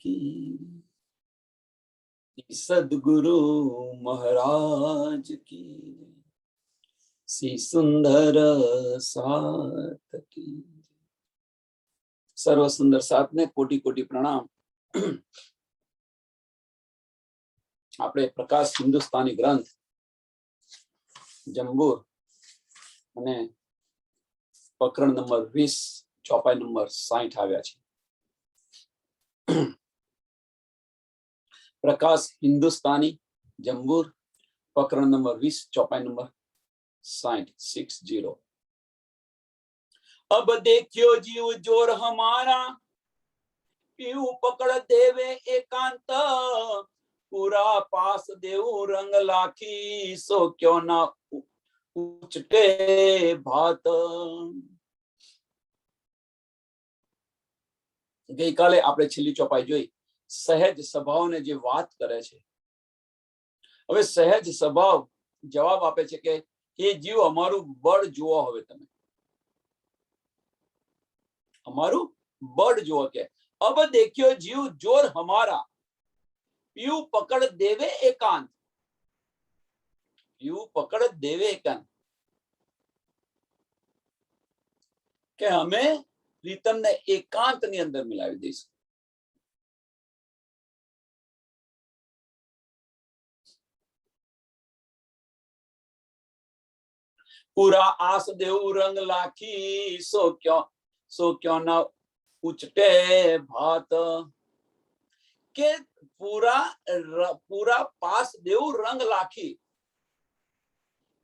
की, सदगुरु महाराज की, श्री सुंदर साथ की। सर्व सुंदर साथ ने कोटि कोटि प्रणाम। આપણે પ્રકાશ હિન્દુસ્તાની ગ્રંથ જંબૂર અને પ્રકરણ નંબર 20 ચોપાઈ નંબર 60 આવ્યા છે। પ્રકાશ હિન્દુસ્તાની જંબૂર પ્રકરણ નંબર 20 ચોપાઈ નંબર 60। अब देखियो जीव जोर हमारा, पीऊ पकड़ देवे एकांत, पूरा पास देव रंग लाखी, सो क्यों ना उचटे भात। गई काले आपणे छेल्ली ચોપાઈ જોઈ। સહેજ સ્વભાવને જે વાત કરે છે, હવે સહેજ સ્વભાવ જવાબ આપે છે કે હે જીવ અમારું બળ જુઓ। હવે તમે અમારું બળ જુઓ કે अब देखियो जीव जोर हमारा, पीऊ पकड़ देवे एकांत, पीऊ पकड़ देवे एकांत के हमें प्रीतम ने एकांत ની અંદર મિલાવી દઈશું। पूरा आस देव रंग लाखी, सो क्यों ना उचटे भात। के पूरा पास देव रंग लाखी,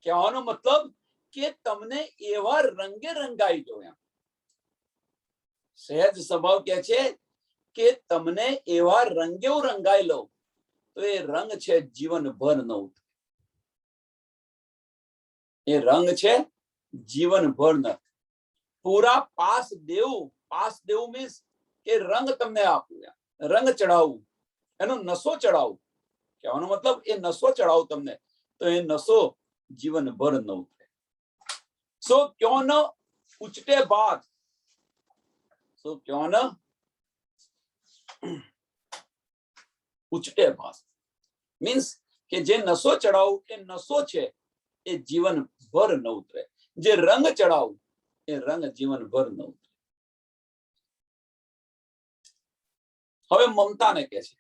કહેવાનો મતલબ કે તમને એવા રંગે રંગાઈ દો। એમ સહેજ સ્વભાવ કહે છે કે તમને એવા રંગે રંગાઈ લો તો એ રંગ છે જીવનભર ન ઉતરે। એ રંગ છે જીવનભર ન। પૂરા પાસ દેવું મીન્સ કે રંગ તમને આપવું, રંગ ચડાવવું, એનો નશો ચડાવવું। કહેવાનો મતલબ એ નશો ચડાવું તમને તો એ નશો જીવનભર ન ઉતરે। सो क्यों न उचटे भात, सो क्यों न उचटे भात मीन्स કે જે નશો ચડાવું એ નશો છે એ જીવનભર ન ઉતરે। જે રંગ ચડાવું એ રંગ જીવનભર ન ઉતરે। હવે મમતાને કહે છે,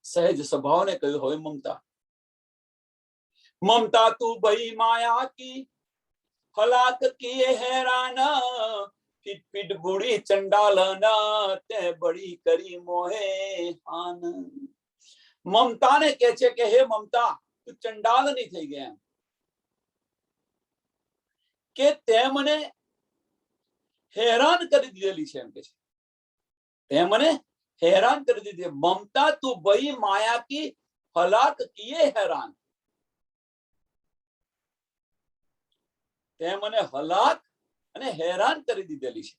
સહેજ સ્વભાવને કહ્યું હવે મમતા। ममता तू भई माया की, हलाक किए हैरान, फिट फिट बूढ़ी चंडालन, ते बड़ी करी मोहे हान। ममता ने कहे छे के हे ममता तू चंडालनी થઈ ગયા કે તે મને હેરાન કરી દીધેલી છે। એમ કે છે તે મને હેરાન કરી દીધી। ममता तू भई माया की, हलाक किए हैरान, તે મને હલાક અને હેરાન કરી દીધેલી છે।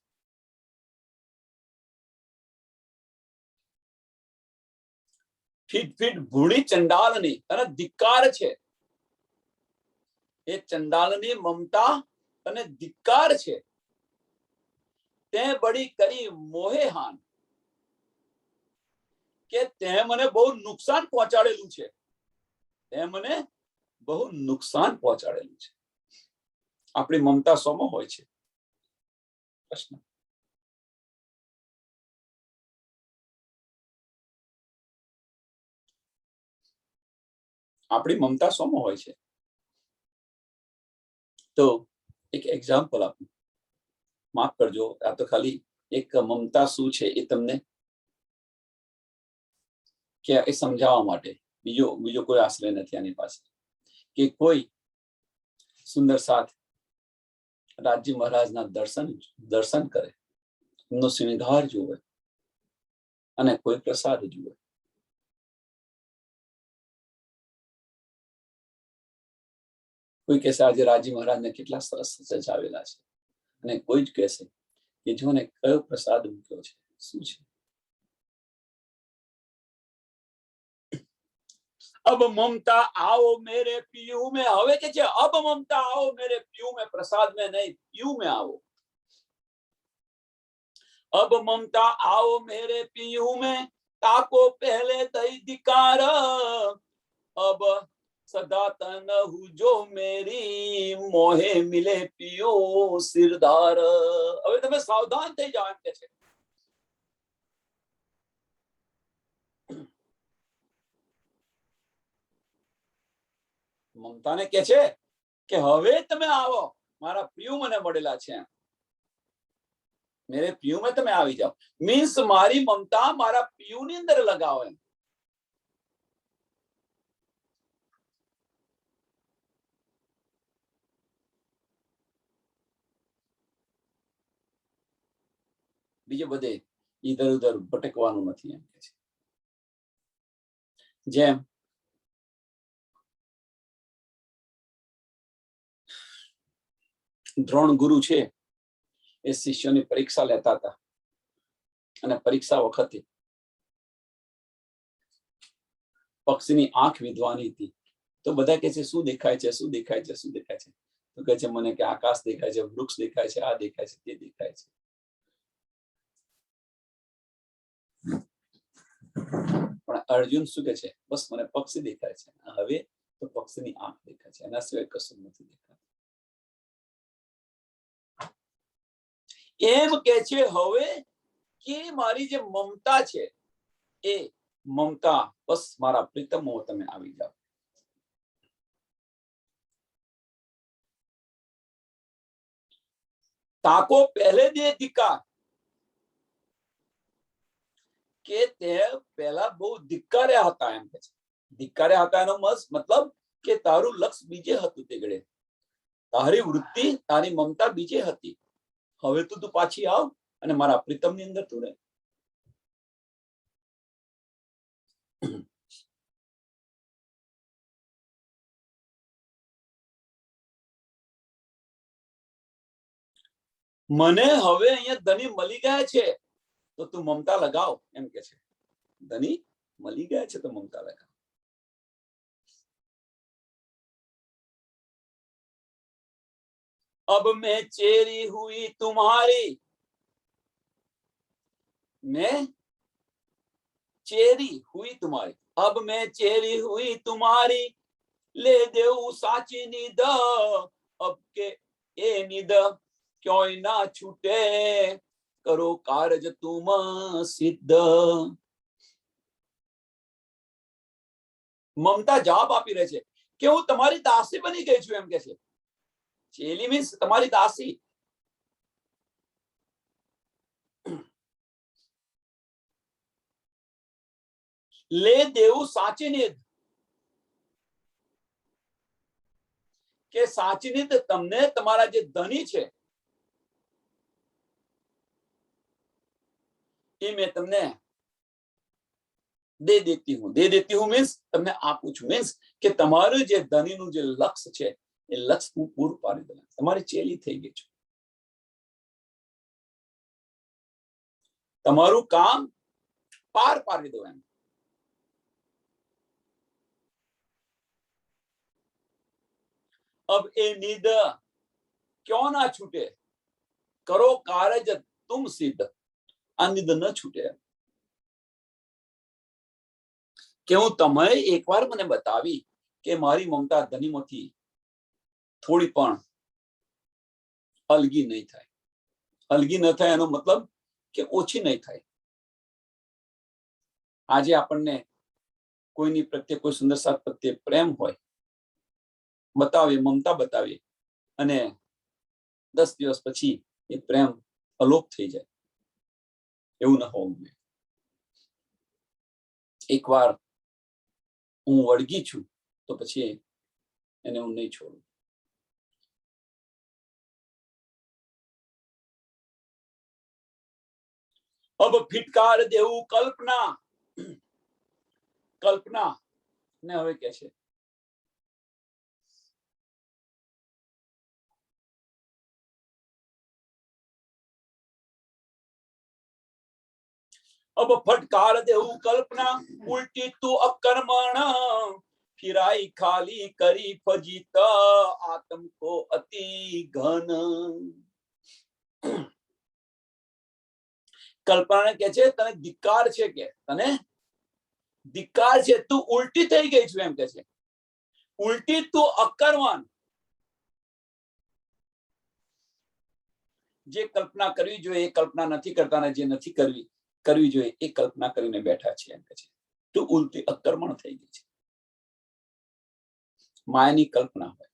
ફીટ ફીટ ભૂડી ચંડાલની અને ધિક્કાર છે। એ ચંડાલની મમતા અને ધિક્કાર છે। તે બડી કરી મોહે હાન, કે તે મને બહુ નુકસાન પહોંચાડેલું છે। તે મને બહુ નુકસાન પહોંચાડેલું છે। આપણી મમતા સોમાં હોય છે? પ્રશ્ન। આપણી મમતા સોમાં હોય છે? તો એક એક્ઝામ્પલ આપું, માફ કરજો, આ તો ખાલી એક મમતા શું છે એ તમને કે એ સમજાવવા માટે, બીજો કોઈ આશ્રય નથી આની પાસે। કે કોઈ સુંદર સાથ રાજ્ય મહારાજના દર્શન કરે, એમનો શ્રૃંગાર જુએ અને કોઈ પ્રસાદ જુએ। કોઈ કહેશે આજે રાજી મહારાજને કેટલા સરસ સજાવેલા છે, અને કોઈ જ કહેશે કે જો ને કયો પ્રસાદ મૂક્યો છે, શું છે। अब ममता आओ मेरे पीयू में, હવે કે છે अब ममता आओ मेरे पीयू में, प्रसाद में नहीं पीयू में आओ। अब ममता आओ मेरे पियू में, ताको पहले दई धिकार। अब सदा तन जो मेरी, मोहे मिले पियो सिरदार। હવે તમે સાવધાન થઈ જાઓ એમ કે છે। મમતાને કે છે કે હવે તમે આવો, મારા પ્રિય મને મળેલા છે, मेरे पियू में તમે આવી જાઓ। મીન્સ મારી મમતા મારા પિયુની અંદર લગાવો એમ। બીજે બધે ઈધર ઉધર ભટકવાનું નથી એમ કે છે। જેમ દ્રોણ ગુરુ છે એ શિષ્યોની પરીક્ષા લેતા હતા, અને પરીક્ષા વખતે પક્ષીની આંખ વિધવાની હતી। તો બધા કહે છે શું દેખાય છે, શું દેખાય છે, શું દેખાય છે? તો કહે છે મને કે આકાશ દેખાય છે, વૃક્ષ દેખાય છે, આ દેખાય છે, તે દેખાય છે। પણ અર્જુન શું કે છે, બસ મને પક્ષી દેખાય છે, હવે તો પક્ષીની આંખ દેખાય છે, એના સિવાય કશું નથી દેખાતું। એમ કે છે હવે કે મારી જે મમતા છે એ મમતા બસ મારા પ્રીતમો તમે આવી જાઓ। તાકો પહેલે દે ધિકાર, કે તે પહેલા બહુ ધિક્કાર્યા હતા એમ કે છે। ધિક્કાર્યા હતા એનો મતલબ કે તારું લક્ષ્ય બીજે હતું, તે ઘડે તારી વૃત્તિ તારી મમતા બીજે હતી, હવે તું પાછી આવ અને મારા પ્રીતમની અંદર તું રહે। મને હવે અહીંયા ધની મળી ગયા છે તો તું મમતા લગાવ એમ કે છે। ધની મળી ગયા છે તો મમતા લગાવ। अब मैं चेरी हुई तुम्हारी, मैं चेरी हुई तुम्हारी, अब मैं चेरी हुई तुम्हारी, ले देऊ साची निद, अब के ए निद क्यों ना छूटे, करो कार्य तुम सिद्ध। મમતા જવાબ આપી રહે છે કે હું તમારી દાસી બની ગઈ છું એમ કે છે। ચેલી મીન્સ તમારી દાસી। લે દેવું સાચી નિધ, કે સાચી નિધ તમને તમારા જે ધની છે એ મેં તમને દે દેતી હું। દે દેતી હું મીન્સ તમને આપું છું, મીન્સ કે તમારું જે ધનીનું જે લક્ષ્ય છે એ લક્ષ્ય હું પૂરું પાડી દઉં, તમારી ચેલી થઈ ગઈ છું, તમારું કામ પાર પાડી દો એમ। अब ए निद क्यों ना छूटे, करो कार्य तुम सिद्ध, आ निद न छूटे। કે હું તમે એકવાર મને બતાવી કે મારી મમતા ધનીમાંથી થોડી પણ અલગી નહીં થાય। અલગી ન થાય એનો મતલબ કે ઓછી નહીં થાય। આજે આપણને કોઈની પ્રત્યે કોઈ સુંદર સાથ પ્રત્યે પ્રેમ હોય, બતાવીએ, મમતા બતાવીએ અને 10 દિવસ પછી એ પ્રેમ અલોપ થઈ જાય, એવું ન હોવું જોઈએ। એકવાર હું વળગી છું તો પછી એને હું નહીં છોડું। अब ફિટકાર દેવું કલ્પના, કલ્પના ને હવે કે છે अब फटकार देऊ कल्पना, उल्टी तू अकर्मण, फिराई खाली करी फजीत, आत्म को अति घन। કલ્પનાને કહે છે તને ધિક્કાર છે, કે તને ધિક્કાર છે, તું ઉલટી થઈ ગઈ છું એમ કે છે. ઉલટી તું અકર્મણ. જે કલ્પના કરવી જોઈએ એ કલ્પના નથી કરતા, ને જે નથી કરવી જોઈએ એ કલ્પના કરીને બેઠા છે એમ કે છે. તું ઉલટી અકર્મણ થઈ ગઈ છે. માયાની કલ્પના હોય.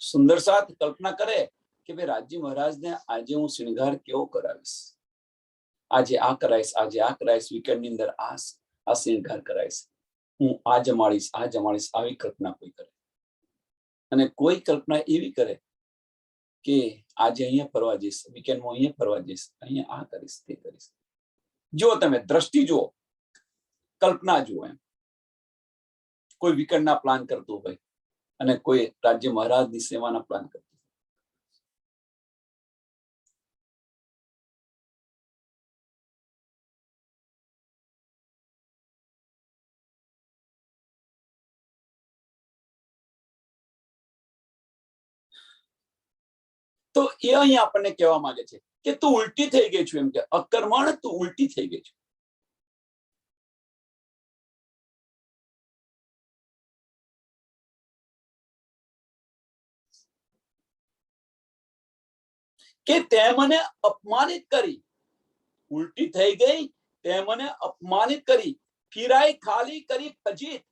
સુંદર સાથ કલ્પના કરે કે ભાઈ રાજજી મહારાજને આજે હું શ્રૃંગાર કેવો કરાવીશ, આજે આ કરાવીશ, આજે આ કરાવીશ, વીકેન્ડની અંદર આ શ્રૃંગાર કરાવીશ, હું આ જમાડીશ, આવી કલ્પના કોઈ કરે. અને કોઈ કલ્પના એવી કરે કે આજે અહીંયા ફરવા જઈશ, વીકેન્ડમાં અહીંયા ફરવા જઈશ, અહીંયા આ કરીશ, તે કરીશ. જો તમે દ્રષ્ટિ જુઓ, કલ્પના જુઓ. એમ કોઈ વીકેન્ડના પ્લાન કરતું હોય અને કોઈ રાજ્ય મહારાજની સેવાના પ્લાન કરતું. તો એ અહીં આપણને કહેવા માંગે છે કે તું ઉલટી થઈ ગઈ છું, એમ કે અકર્મણ તું ઉલટી થઈ ગઈ છું. કે તે મને અપમાનિત કરી, ઉલટી થઈ ગઈ, તે મને અપમાનિત કરી, ફિરાઈ ખાલી કરી ફજીત.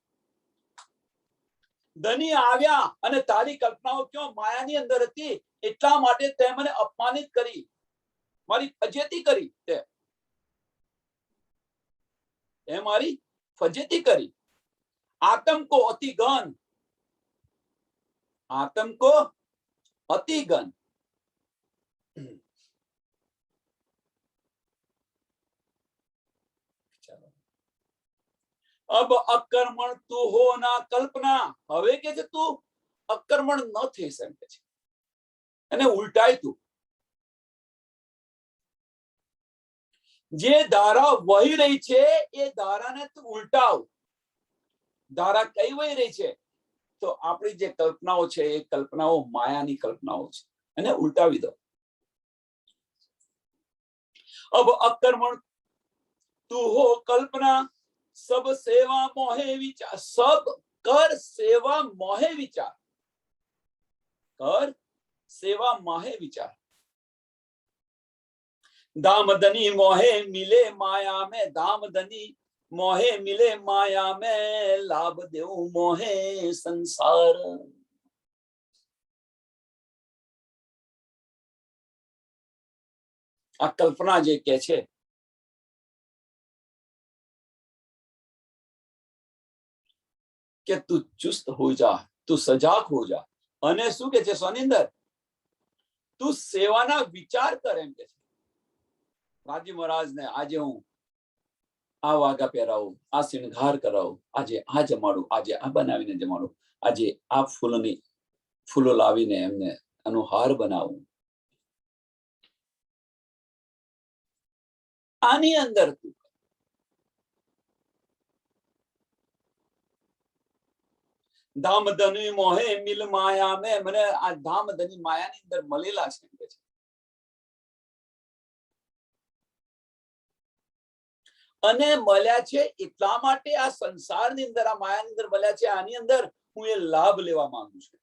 ધની આવ્યા અને તારી કલ્પનાઓ ક્યાં માયાની અંદર હતી, એટલા માટે તે મને અપમાનિત કરી, મારી ફજેતી કરી. તે મારી ફજેતી કરી. આતંકો અતિગન, આતંકો અતિગન. અબ અકર્મણ તું હો ના કલ્પના. હવે કે છે તું અકર્મણ ન થઈ શકે છે. અને ઉલટાય તું. જે ધારા વહી રહી છે એ ધારાને તું ઉલટાવ. ધારા કઈ વહી રહી છે? તો આપણી જે કલ્પનાઓ છે એ કલ્પનાઓ માયાની કલ્પનાઓ છે, એને ઉલટાવી દો. અબ અકર્મણ તું હો કલ્પના, સબ સેવા મોહે વિચાર. સબ કર સેવા મોહે વિચાર. કર સેવા મોહે વિચાર. धामधनी मोहे मिले माया में, धामधनी मोहे मिले माया में, लाभ देव मोहे संसार. આ કલ્પના જે કે છે કે તું ચુસ્ત હો જા, તું સજાગ હો જા. અને શું કે છે સ્વનિંદર, તું સેવાના વિચાર કર એમ કે છે. રાજજી મહારાજને આજે હું આ વાઘા પહેરાવું, આ શૃંગાર કરાવું, આજે આ જમાડું, આજે આ બનાવીને જમાડું, આજે આ ફૂલો લાવીને એમને આનો હાર બનાવું. આની અંદર તું ધામધની મોહે મિલ માયા મેં, મને આ ધામધની માયાની અંદર મળેલા છે. અને મળ્યા છે એટલા માટે આ સંસારની અંદર, આ માયાની અંદર મળ્યા છે. આની અંદર હું એ લાભ લેવા માંગુ છું.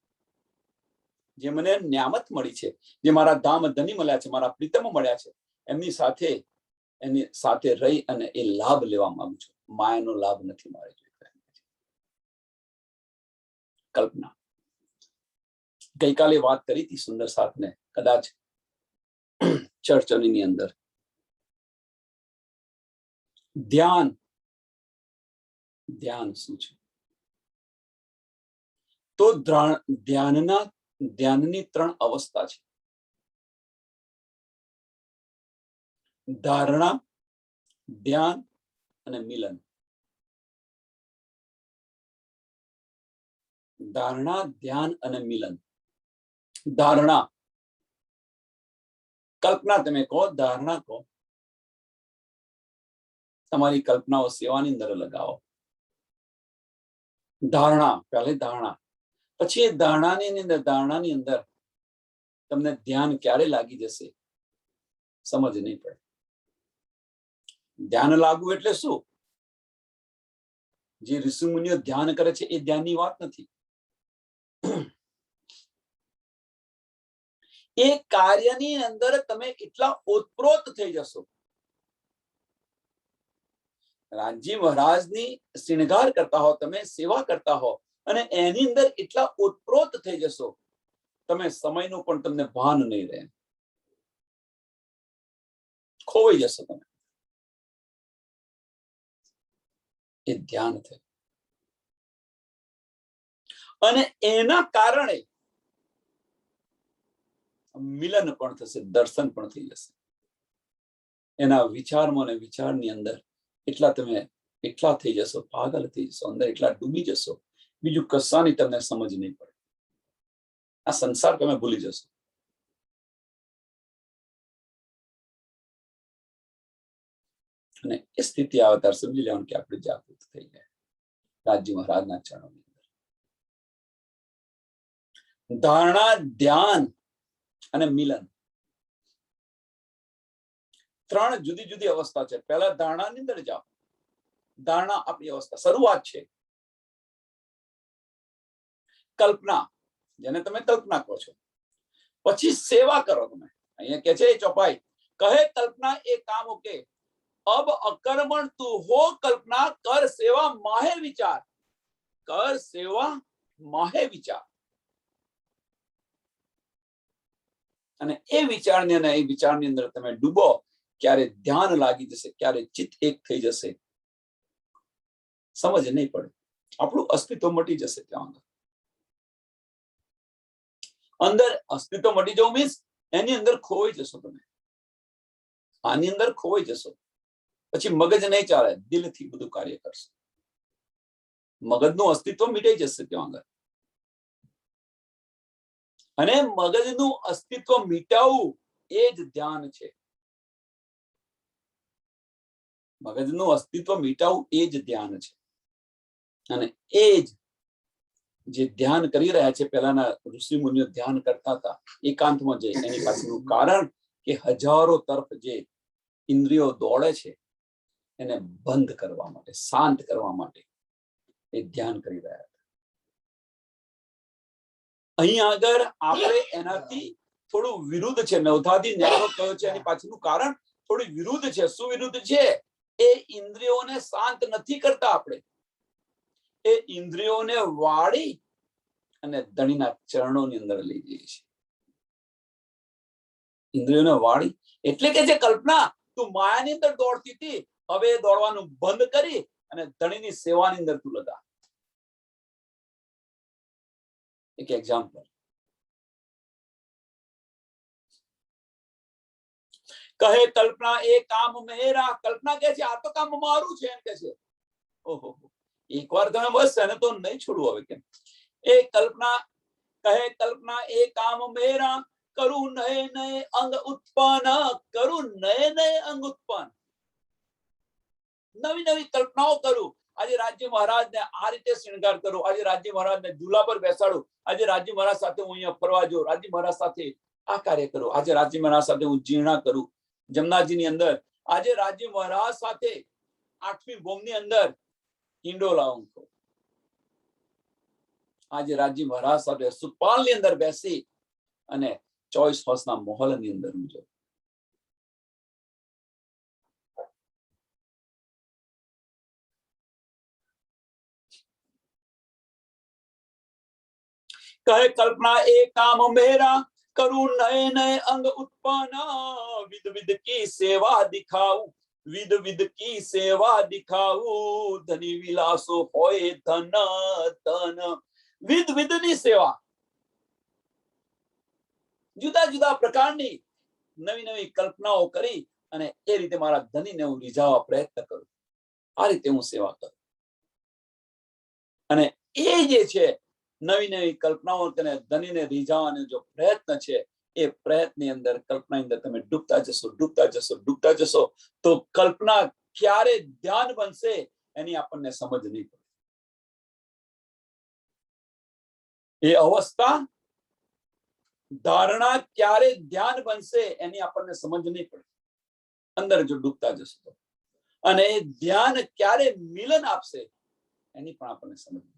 જે મને ન્યામત મળી છે, જે મારા ધામધની મળ્યા છે, મારા પ્રીતમ મળ્યા છે, એની સાથે રહી અને એ લાભ લેવા માંગુ છું. માયાનો લાભ નથી મારે જોઈએ. કલ્પના ગઈકાલે વાત કરી હતી સુંદર સાથને, કદાચ ચર્ચની અંદર. ધ્યાન શું છે? તો ધ્યાનની 3 અવસ્થા છે. ધારણા, ધ્યાન અને મિલન. ધારણા, ધ્યાન અને મિલન. ધારણા, કલ્પના તમે કહો, ધારણા કહો. તમારી કલ્પનાઓ સેવાની અંદર લગાવો. ધારણા, પહેલે ધારણા, પછી ધારણાની અંદર તમને ધ્યાન ક્યારે લાગી જશે સમજ નહીં પડે. ધ્યાન લાગવું એટલે શું? જે ઋષિ મુનિઓ ધ્યાન કરે છે એ ધ્યાનની વાત નથી. એ કાર્યની અંદર તમે એટલા ઓતપ્રોત થઈ જશો. રામજી મહારાજની શૃંગાર કરતા હો, તમે સેવા કરતા હો અને એની અંદર એટલા ઓતપ્રોત થઈ જશો, તમે સમયનું પણ તમને ભાન નહીં રહે, ખોવાઈ જશો તમે. એ ધ્યાન થયું અને એના કારણે મિલન પણ થશે, દર્શન પણ થઈ જશે. એના વિચારમાં અને વિચારની અંદર એટલા તમે એટલા થઈ જશો, પાગલ થઈ જશો, અંદર એટલા ડૂબી જશો, બીજું કશાની તમને સમજ નહીં પડે. આ સંસાર તમે ભૂલી જશો. અને એ સ્થિતિ આવે ત્યારે સમજી લેવાનું કે આપણે જાગૃત થઈ ગયા રાજી મહારાજના ચરણોની અંદર. ધારણા, ધ્યાન અને મિલન, ત્રણ જુદી જુદી અવસ્થા છે. પહેલા ધારણાની અંદર જાઓ. ધારણા આપણી અવસ્થા શરૂઆત છે. કલ્પના, જેને તમે કલ્પના કહો છો. પછી સેવા કરો તમે. અહીંયા કે છે ચોપાઈ, કહે કલ્પના એ કામ કે અબ અકર્મણ તું હો કલ્પના, કર સેવા માહે વિચાર. કર સેવા માહે વિચાર. અને એ વિચારની અને એ વિચારની અંદર તમે ડૂબો, ક્યારે ધ્યાન લાગી જશે, ક્યારે ચિત્ત એક થઈ જશે, સમજ નહીં પડે. આપણું અસ્તિત્વ મટી જશે. ત્યાં અંદર અસ્તિત્વ મટી જવું મીન્સ એની અંદર ખોવાઈ જશો તમે. આની અંદર ખોવાઈ જશો. પછી મગજ નહીં ચાલે, દિલથી બધું કાર્ય કરશે. મગજનું અસ્તિત્વ મીટાઈ જશે ત્યાં આગળ. અને મગજનું અસ્તિત્વ મીટાવવું એ જ ધ્યાન છે. મગજનું અસ્તિત્વ મીટાવવું એ જ ધ્યાન છે. અને એ જ જે ધ્યાન કરી રહ્યા છે, પહેલાના ઋષિ મુનિઓ ધ્યાન કરતા હતા એકાંતમાં જઈ. એની પાછળનું કારણ કે હજારો તરફ જે ઇન્દ્રિયો દોડે છે એને બંધ કરવા માટે, શાંત કરવા માટે એ ધ્યાન કરી રહ્યા હતા. અહીં આગળ આપણે એનાથી થોડું વિરુદ્ધ છે. નવધાદી ન્યારો કયો છે એની પાછળનું કારણ થોડું વિરુદ્ધ છે. શું વિરુદ્ધ છે? એ ઇન્દ્રિયોને શાંત નથી કરતા આપણે. એ ઇન્દ્રિયોને વાળી અને ધણીના ચરણોની અંદર લઈ જઈએ છીએ. ઇન્દ્રિયોને વાળી એટલે કે જે કલ્પના તું માયાની અંદર દોડતી હતી, હવે દોડવાનું બંધ કરી અને ધણીની સેવાની અંદર તું લગા. એક એક્ઝામ્પલ. કહે કલ્પના એ કામ મેરા. કલ્પના કે છે આ તો કામ મારું છે એમ કે છે. ઓહો, એકવાર તમે બસ એને તો નહીં છોડવું હવે. કેમ? એ કલ્પના કહે કલ્પના એ કામ મેરા, કરું નયે નયે અંગ ઉત્પન્ન. કરું નયે નયે અંગ ઉત્પન્ન. નવી નવી કલ્પનાઓ કરું. આજે રાજ્ય મહારાજને આ રીતે શૃંગાર કરું, આજે રાજ્ય મહારાજને ઝૂલા પર બેસાડું, આજે રાજ્ય મહારાજ સાથે હું અહીંયા ફરવા જાઉં, રાજ્ય મહારાજ સાથે આ કાર્ય કરું, આજે રાજ્ય મહારાજ સાથે હું જીર્ણા કરું જમનાજીની અંદર, આજે રાજ્ય મહારાજ સાથે 8મી ભૂમની અંદર હિંડોળા ઊંઘો, આજે રાજ્ય મહારાજ સાથે સુપાલની અંદર બેસી અને 24 વર્ષના મહોલની અંદર ઊંઘો. કહે કલ્પના એ કામ મેરા, કરું નયે નયે અંગ ઉત્પન્ન. વિધ વિધ કી સેવા દિખાવું, વિધ વિધ કી સેવા દિખાવું. ધની વિલાસો હોય ધન ધન. વિધ વિધની સેવા, જુદા જુદા પ્રકારની નવી નવી કલ્પનાઓ કરી અને એ રીતે મારા ધનીને હું રીઝાવવા પ્રયત્ન કરું. આ રીતે હું સેવા કરું. અને એ જે છે નવી નવી કલ્પનાઓ તેને ધનીને રીઝાવવાનો જો પ્રયત્ન છે, એ પ્રયત્નની અંદર કલ્પનાની અંદર તમે ડૂબતા જશો, ડૂબતા જશો, ડૂબતા જશો, તો કલ્પના ક્યારે ધ્યાન બનશે એની આપણને સમજ નહીં પડે. એ અવસ્થા ધારણા ક્યારે ધ્યાન બનશે એની આપણને સમજ નહીં પડે અંદર જો ડૂબતા જશે તો, અને ધ્યાન ક્યારે મિલન આપશે એની પણ આપણને સમજ નહીં.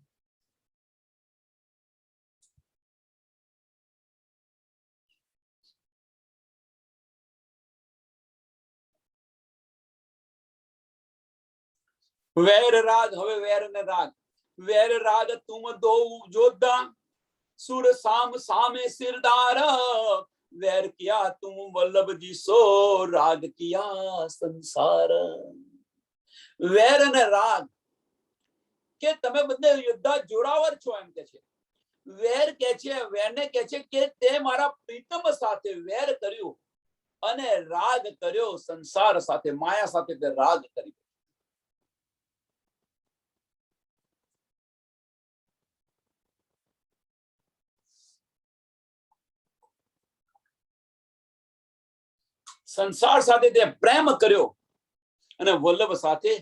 વેર રાગ, હવે વેર ને રાગ. વેર રાગ તુમ દો જોધા, સુર સામ સામે સિરદાર. વેર કિયા તુમ વલ્લભજી સો, રાગ કિયા સંસાર. વેર અને રાગ કે તમે બધે યોદ્ધા જોડાવર છો એમ કે છે. વેર કે છે, વેરને કે છે કે તે મારા પ્રીતમ સાથે વેર કર્યું અને રાગ કર્યો સંસાર સાથે, માયા સાથે તે રાગ કર્યો. સંસાર સાથે તે પ્રેમ કર્યો અને વલ્લભ સાથે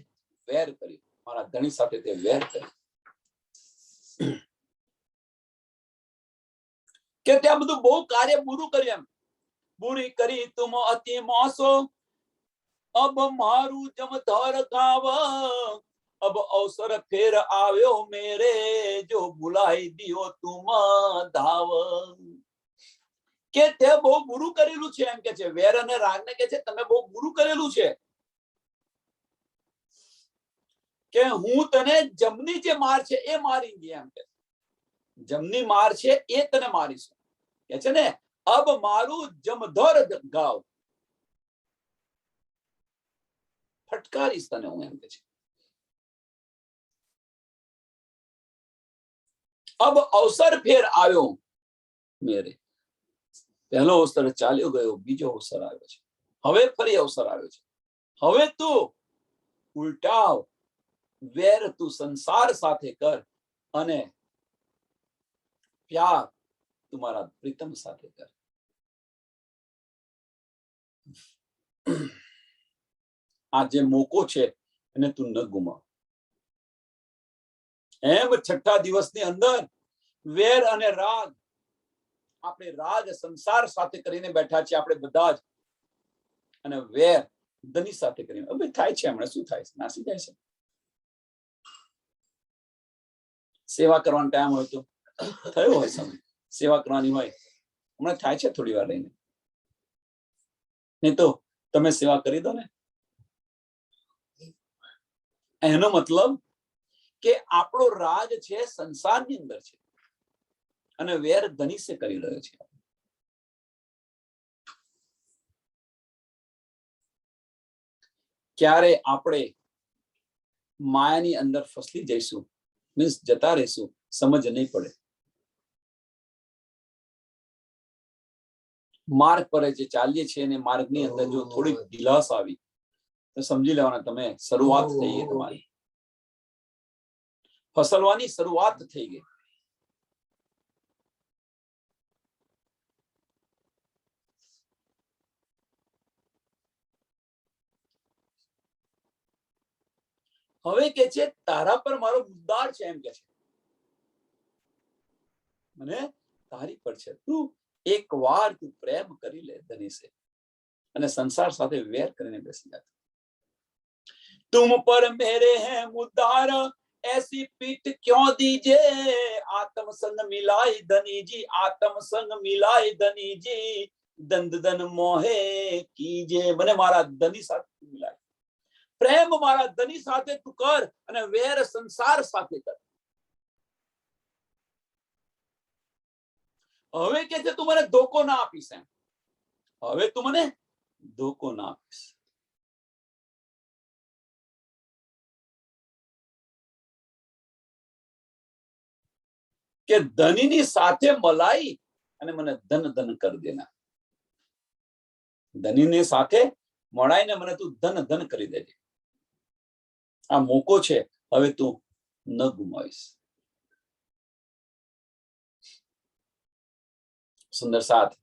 વેર કર્યો, મારા ધણી સાથે તે વેર કર્યો. કે ત્યાં બધું બહુ કાર્ય બુરું કર્યું એમ. બુરી કરી તુમ અતિ મોસો, અબ મારું જમધર ગાવ. અબ અવસર ફેર આવ્યો મેરે, જો ભુલાઈ દિયો તુમ ધાવ. કે તે બહુ બુરું કરેલું છે એમ કે છે. વેર અને રાગને કે છે તમે બહુ બુરું કરેલું છે, કે હું તને જમની જે માર છે એ મારી દે એમ કે. જમની માર છે એ તને મારીશું કે છે ને. અબ મારું જમધર ગાવ, ફટકારીશ તને હું એમ કે છે. અબ અવસર ફેર આવ્યો મેરે, પહેલો અવસર ચાલ્યો ગયો, બીજો અવસર આવ્યો છે. હવે ફરી અવસર આવ્યો છે. હવે તું ઉલટાવ, વેર તું સંસાર સાથે કર અને પ્યાર તમારા પ્રીતમ સાથે કર. આ જે મોકો છે એને તું ન ગુમાવ. એમ છઠ્ઠા દિવસની અંદર વેર અને રાગ, આપણે રાગ સંસાર સાથે કરીને બેઠા છીએ આપણે બધા જ, અને વેર ધની સાથે કરીને. હવે થાય છે હમણાં શું થાય છે, નાસી જાય છે. સેવા કરવાનો ટાઈમ હોય તો થયો હોય સમય, સેવા કરવાની હોય હમણાં થાય છે થોડી વાર રહીને. નહીં તો તમે સેવા કરી દો ને. એનો મતલબ કે આપણો રાગ છે સંસારની અંદર છે અને વેર ધની સે કરી રહ્યો છે. ક્યારે આપણે માયાની અંદર ફસલી જઈશું, મીન્સ જતા રહીશું, સમજ નહીં પડે. માર્ગ પર જે ચાલીએ છીએ અને માર્ગની અંદર જો થોડીક ઢીલાસ આવી તો સમજી લેવાના તમે શરૂઆત થઈ ગઈ, તમારી ફસલવાની શરૂઆત થઈ ગઈ. હવે કે છે તારા પર મારો મુદ્દાર છે એમ કે છે. મને તારી પર છે. તું એક વાર તું પ્રેમ કરી લે ધની સે અને સંસાર સાથે વેર કરીને બેસી જા. तुम पर मेरे हैं मुद्दार, ऐसी पीठ क्यों दीजे. आत्म संग मिलाई धनी जी, आत्म संग मिलाई धनी जी, दंद दन मोहे कीजे. મને મારા ધની સાથે મિલાય, પ્રેમ મારા ધની સાથે તું કર અને વેર સંસાર સાથે કર. હવે કે છે તું મને ધોકો ના આપીશ એમ. હવે તું મને ધોકો ના આપીશ. કે ધનીની સાથે મલાઈ અને મને ધન ધન કરી દેના. ધનીની સાથે મળાઈને મને તું ધન ધન કરી દેજે. આ મોકો છે, હવે તું ન ગુમાવીશ. સુંદર સાથ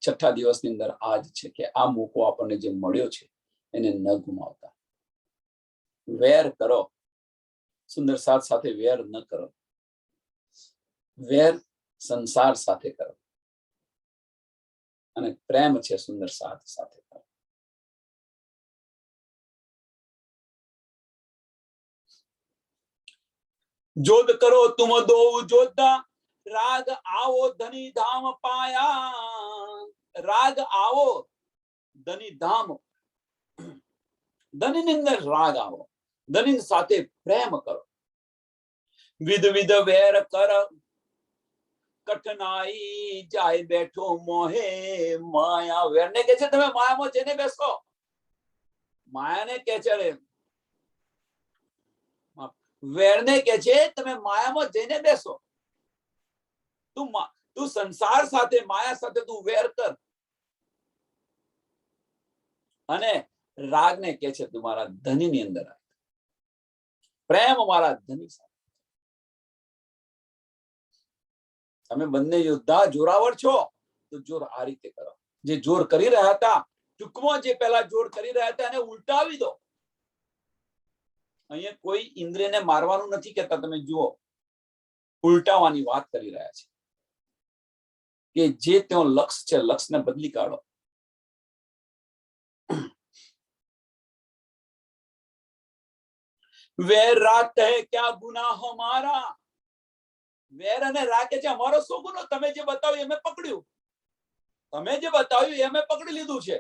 છઠ્ઠા દિવસની અંદર આજ છે કે આ મોકો આપણને જે મળ્યો છે એને ન ગુમાવતા. વેર કરો, સુંદર સાથ સાથે વેર ન કરો. વેર સંસાર સાથે કરો. અને પ્રેમ છે સુંદર સાથ સાથે. જોધ કરો તુમ દો જોધા, રાગ આવો ધની ધામ પાયા. રાગ આવો ધની ધામ, ધની અંદર રાગ આવો, ધની સાથે પ્રેમ કરો. વિધ વિધ વેર કર કઠનાઈ જાય બેઠો મોહે માયા. વેરને કે છે તમે માયામાં જઈને બેસો. માયાને કે છે વેરને કે છે તમે માયામાં જઈને બેસો. તું સંસાર સાથે માયા સાથે તું વેર કર. અને રાગને કે છે તું મારા ધનીની અંદર આવ. પ્રેમ મારા ધની સાથે. તમે બંને યોદ્ધા જોરાવર છો તો જોર આ રીતે કરો. જે જોર કરી રહ્યા હતા ટૂંકમાં જે પહેલા જોર કરી રહ્યા હતા એને ઉલટાવી દો. અહીંયા કોઈ ઇન્દ્રિયને મારવાનું નથી કહેતા. તમે જુઓ ઉલટાવાની વાત કરી રહ્યા છે કે જે તેનો લક્ષ્ય છે લક્ષ્યને બદલી કાઢો. વેર રાગ કહે ક્યાં ગુનાહ હમારા. વેર અને રાગ છે અમારો શું ગુનો? તમે જે બતાવ્યું અમે પકડ્યું. તમે જે બતાવ્યું એ અમે પકડી લીધું છે.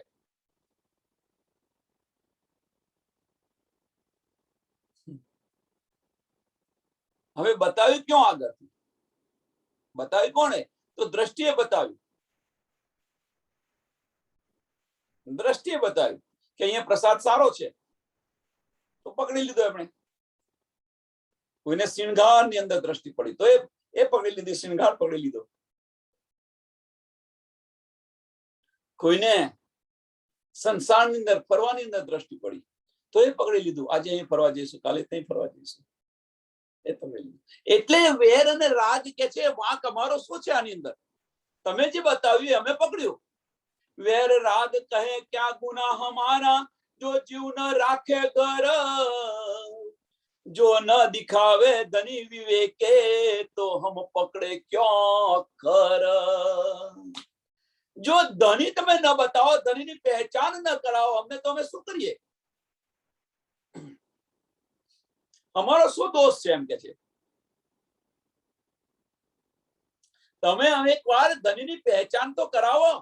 હવે બતાવ્યું ક્યાં આગળ? બતાવ્યું કોણે? તો દ્રષ્ટિએ બતાવ્યું. દ્રષ્ટિએ બતાવ્યું કે અહીંયા પ્રસાદ સારો છે તો પકડી લીધો એમણે. કોઈને શિંગારની અંદર દ્રષ્ટિ પડી તો એ પકડી લીધી, શિંગાર પકડી લીધો. કોઈને સંસારની અંદર ફરવાની અંદર દ્રષ્ટિ પડી તો એ પકડી લીધું. આજે અહીં ફરવા જઈશું, કાલે ત્યાં ફરવા જઈશું, એ પકડી લીધું. એટલે વેર અને રાગ કે છે વાંક અમારો શું છે આની અંદર? તમે જે બતાવ્યું અમે પકડ્યું. વેર રાગ કહે ક્યાં ગુના હમારા, જો જીવ ન રાખે ઘર, જો ન દિખાવે ધની વિવેકે, તો હમ પકડે ક્યાં કર. જો ધની તમે ન બતાવો, ધનીની પહેચાન ન કરાવો અમને, તો અમે શું કરીએ? અમારો શું દોષ છે એમ કે છે. તમે એકવાર ધનીની પહેચાન તો કરાવો.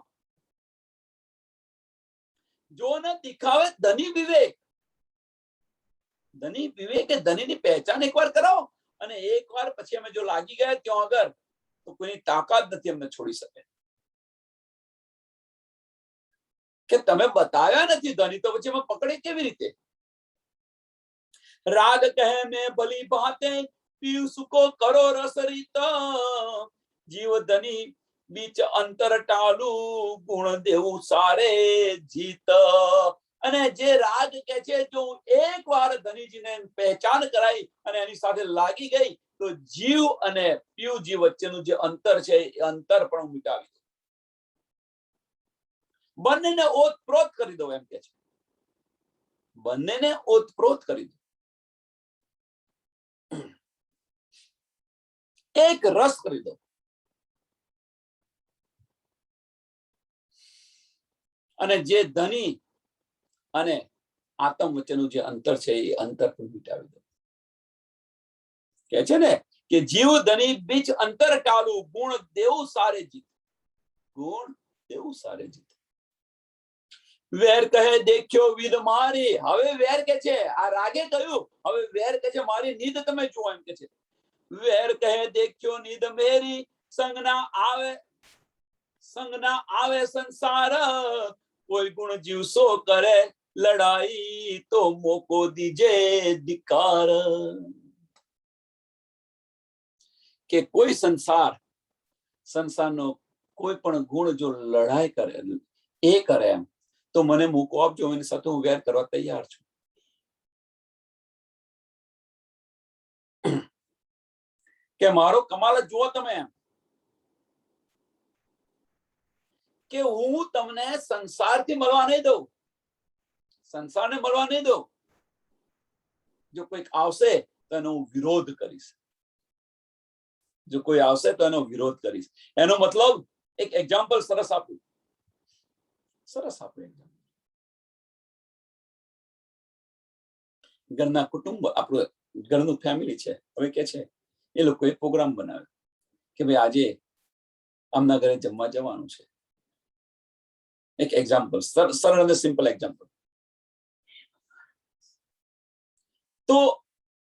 જો ન દિખાવે ધની વિવેક, ધની વિવેક એ ધનીની પહેચાન એકવાર કરાવો. અને એકવાર પછી અમે જો લાગી ગયા ત્યાં આગળ તો કોઈની તાકાત નથી અમને છોડી શકે. કે તમે બતાવ્યા નથી ધની તો પછી અમે પકડે કેવી રીતે? રાગ કહે મેં ભલી ભાતે પીયુ સુકો કરો રસ રીત, જીવ ધની બીચ અંતર ટાલું ગુણ દેવું સારે જીત. અને જે રાગ કે છે જો એકવાર ધનીજીને પહેચાન કરાઈ અને એની સાથે લાગી ગઈ તો જીવ અને પીયુજી વચ્ચેનું જે અંતર છે એ અંતર પણ મિટાવી દો. બંનેને ઓતપ્રોત કરી દો એમ કે છે. બંનેને ઓતપ્રોત કરી દો. એક રસ કરી દો. અને જે ધની અને આત્મ વચ્ચેનું જે અંતર છે એ અંતર પણ મિટાવી દો. કે છે ને કે જીવ ધની બીચ અંતર ટાળું ગુણ દેવું સારે જીત. ગુણ દેવું સારે જીત. વેર કહે દેખ્યો વિધ મારી. હવે વેર કે છે, આ રાગે કહ્યું, હવે વેર કે છે મારી નીંદ તમે જુઓ એમ કે છે. વેર કહે દેખ્યો નીંદ મેરી, સંગના આવે સંસાર, કોઈ ગુણ જીવસો કરે લડાઈ, તો મોકો દીજે ધિકાર. કે કોઈ સંસારનો કોઈ પણ ગુણ જો લડાઈ કરે એ કરે એમ તો મને મોકો આપજો, એની સાથે હું વેર કરવા તૈયાર છું. કે મારો કમાલ જુઓ તમે એમ કે હું તમને સંસારથી મળવા નહીં દઉં, સંસારને મળવા નહીં દઉં. જો કોઈક આવશે તો એનો હું વિરોધ કરીશ. જો કોઈ આવશે તો એનો વિરોધ કરીશ. એનો મતલબ એક એક્ઝામ્પલ સરસ આપું સરસ આપણે ઘરના કુટુંબ, આપણું ઘરનું ફેમિલી છે. હવે કે છે એ લોકોએ પ્રોગ્રામ બનાવ્યો કે ભાઈ આજે આમના ઘરે જમવા જવાનું છે. એક એક્ઝામ્પલ, સરળ અને સિમ્પલ એક્ઝામ્પલ. તો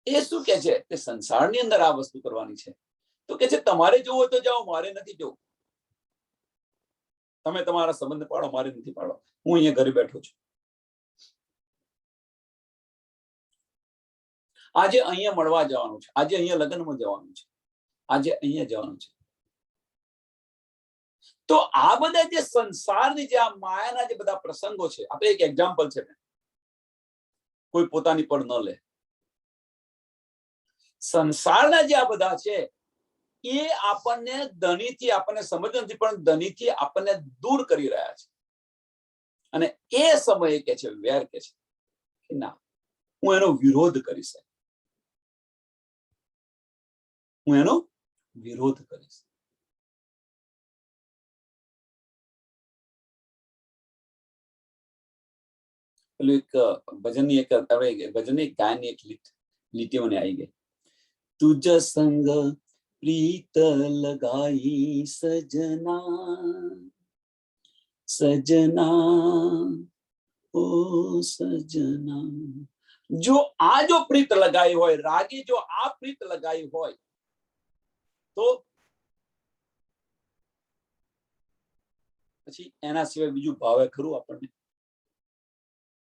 એ શું કે છે કે સંસારની અંદર આ વસ્તુ કરવાની છે. તો કે છે તમારે જોવું હોય તો જાઓ, મારે નથી જોવું. તમે તમારા સંબંધ પાડો, મારે નથી પાડો. હું અહીંયા ઘરે બેઠો છું. આજે અહીંયા મળવા જવાનું છે, આજે અહીંયા લગ્નમાં જવાનું છે, આજે અહીંયા જવાનું છે. તો આ બધા જે સંસારની જે આ માયાના જે બધા પ્રસંગો છે, આપણે એક એક્ઝામ્પલ છે, કોઈ પોતાની પર ન લે. સંસારના જે આ બધા છે એ આપણને ધનીથી આપણને સમજ નથી, પણ ધનીથી આપણને દૂર કરી રહ્યા છે. અને એ સમયે કે છે વેર કે છે કે ના, હું એનો વિરોધ કરીશ, હું એનો વિરોધ કરીશ. પેલું એક ભજનની એક ભજનની ગાયનની એક લીટી મને આવી ગઈ. તુજ સંગ પ્રીત લગાઈ સजना, સजना ઓ સजना. જો આ જો પ્રીત લગાઈ હોય, રાગી જો આ પ્રીત લગાઈ હોય, તો પછી એના સિવાય બીજું ભાવે ખરું? આપણને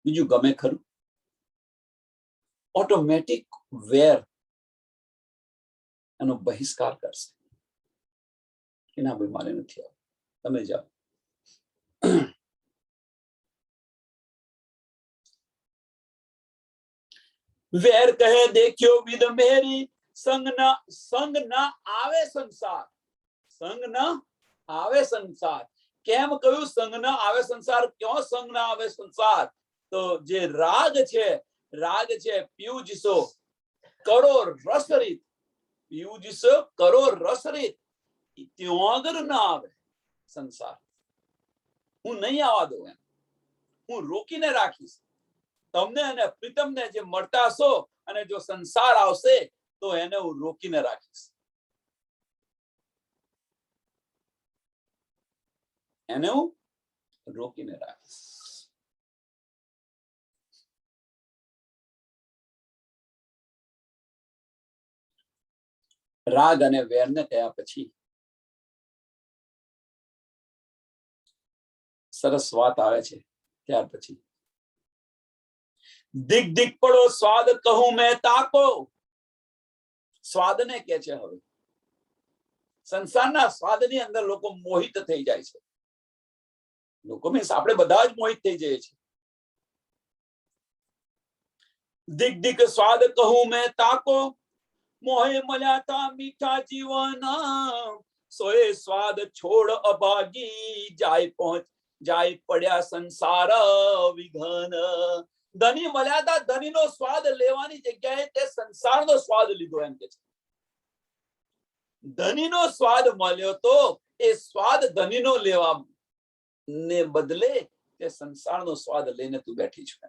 બીજું ગમે ખરું? ઓટોમેટિક વેર એનો બહિષ્કાર કરશે કે ના ભાઈ મારે નથી આવું, તમે જાઓ. વેર કહે દેખ્યો વિધ મેરી, સંગ ના આવે સંસાર, સંગ ના આવે સંસાર. કેમ કહ્યું સંગ ના આવે સંસાર? ક્यों સંગ ના આવે સંસાર? તો જે રાગ છે પીયુજીસો કરો રસરીત, પીયુજીસો કરો રસરીત, ત્यों અગર ના આવે સંસાર. હું નહીં આવવા દઉં, એમ હું રોકીને રાખીશ. તમને અને પ્રીતમને જે મળતા હશો, અને જો સંસાર આવશે તો એને હું રોકીને રાખીશ, એને હું રોકીને રાખીશ. રાગ અને વેરને કયા પછી સરસ વાત આવે છે. ત્યાર પછી દિગ દિગ પડો સ્વાદ કહું મેં તાકો. સ્વાદને કે છે હવે સંસારના સ્વાદની અંદર લોકો મોહિત થઈ જાય છે. લોકો મીન્સ આપણે બધા જ મોહિત થઈ જઈએ છીએ. દિગ દિગ સ્વાદ કહું મેં તાકો, મોહે મળ્યા તા મીઠા જીવન, સોએ સ્વાદ છોડ અભાગી, જાય પડ્યા સંસાર વિઘન. ધની મળ્યા હતા, ધનીનો સ્વાદ લેવાની જગ્યાએ તે સંસારનો સ્વાદ લીધો, એમ કે છે. ધનીનો સ્વાદ મળ્યો તો એ સ્વાદ ધનીનો લેવા ને બદલે તે સંસારનો સ્વાદ લઈને તું બેઠી છે.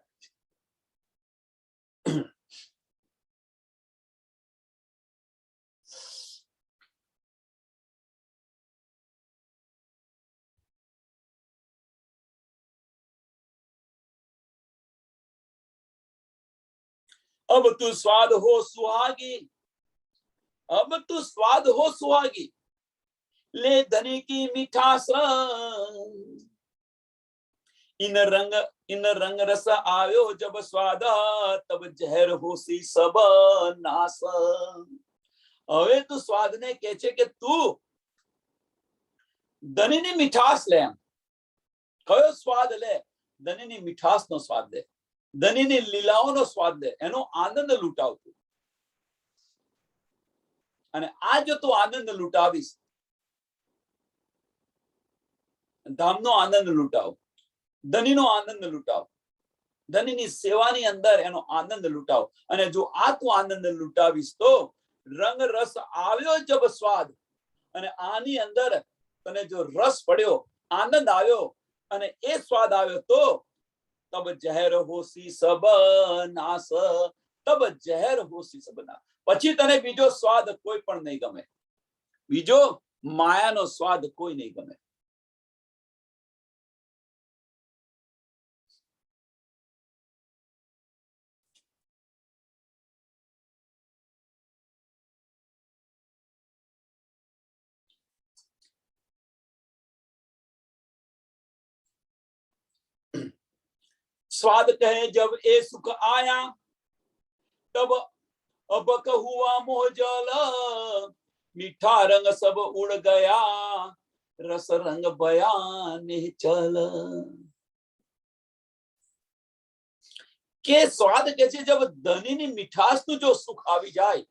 अब तू स्वाद हो सुहागी, अब तू स्वाद हो सुहागी, ले धनी की मिठास, इन रंग रस आयो जब स्वाद, तब जहर होसी सब नास. હવે તું સ્વાદને કહે છે કે તું ધનીની મીઠાસ લે. એમ કયો સ્વાદ લે? ધનીની મીઠાસનો સ્વાદ લે, ધનીની લીલાઓનો સ્વાદ લે, એનો આનંદ લૂંટાવતું. અને આ જો તું આનંદ લૂંટાવીશ, ધામનો આનંદ લૂંટાવ, ધનીનો આનંદ લૂંટાવ, ધનીની સેવાની અંદર એનો આનંદ લૂંટાવ. અને જો આ તું આનંદ લૂંટાવીશ તો રંગ રસ આવ્યો જબ સ્વાદ, અને આની અંદર તને જો રસ પડ્યો, આનંદ આવ્યો, અને એ સ્વાદ આવ્યો તો તબ જહેર હોસી સબ નાસ, તબ જહેર હોસી સબ નાસ. પછી તને બીજો સ્વાદ કોઈ પણ નહીં ગમે, બીજો માયાનો સ્વાદ કોઈ નહીં ગમે. स्वाद कहे जब ए सुख आया, तब अबक हुआ मोहजल, मीठा रंग सब उड़ गया, रस रंग बयान चल. के स्वाद के છે जब ધનીની મીઠાશનું જો સુખ આવી જાય,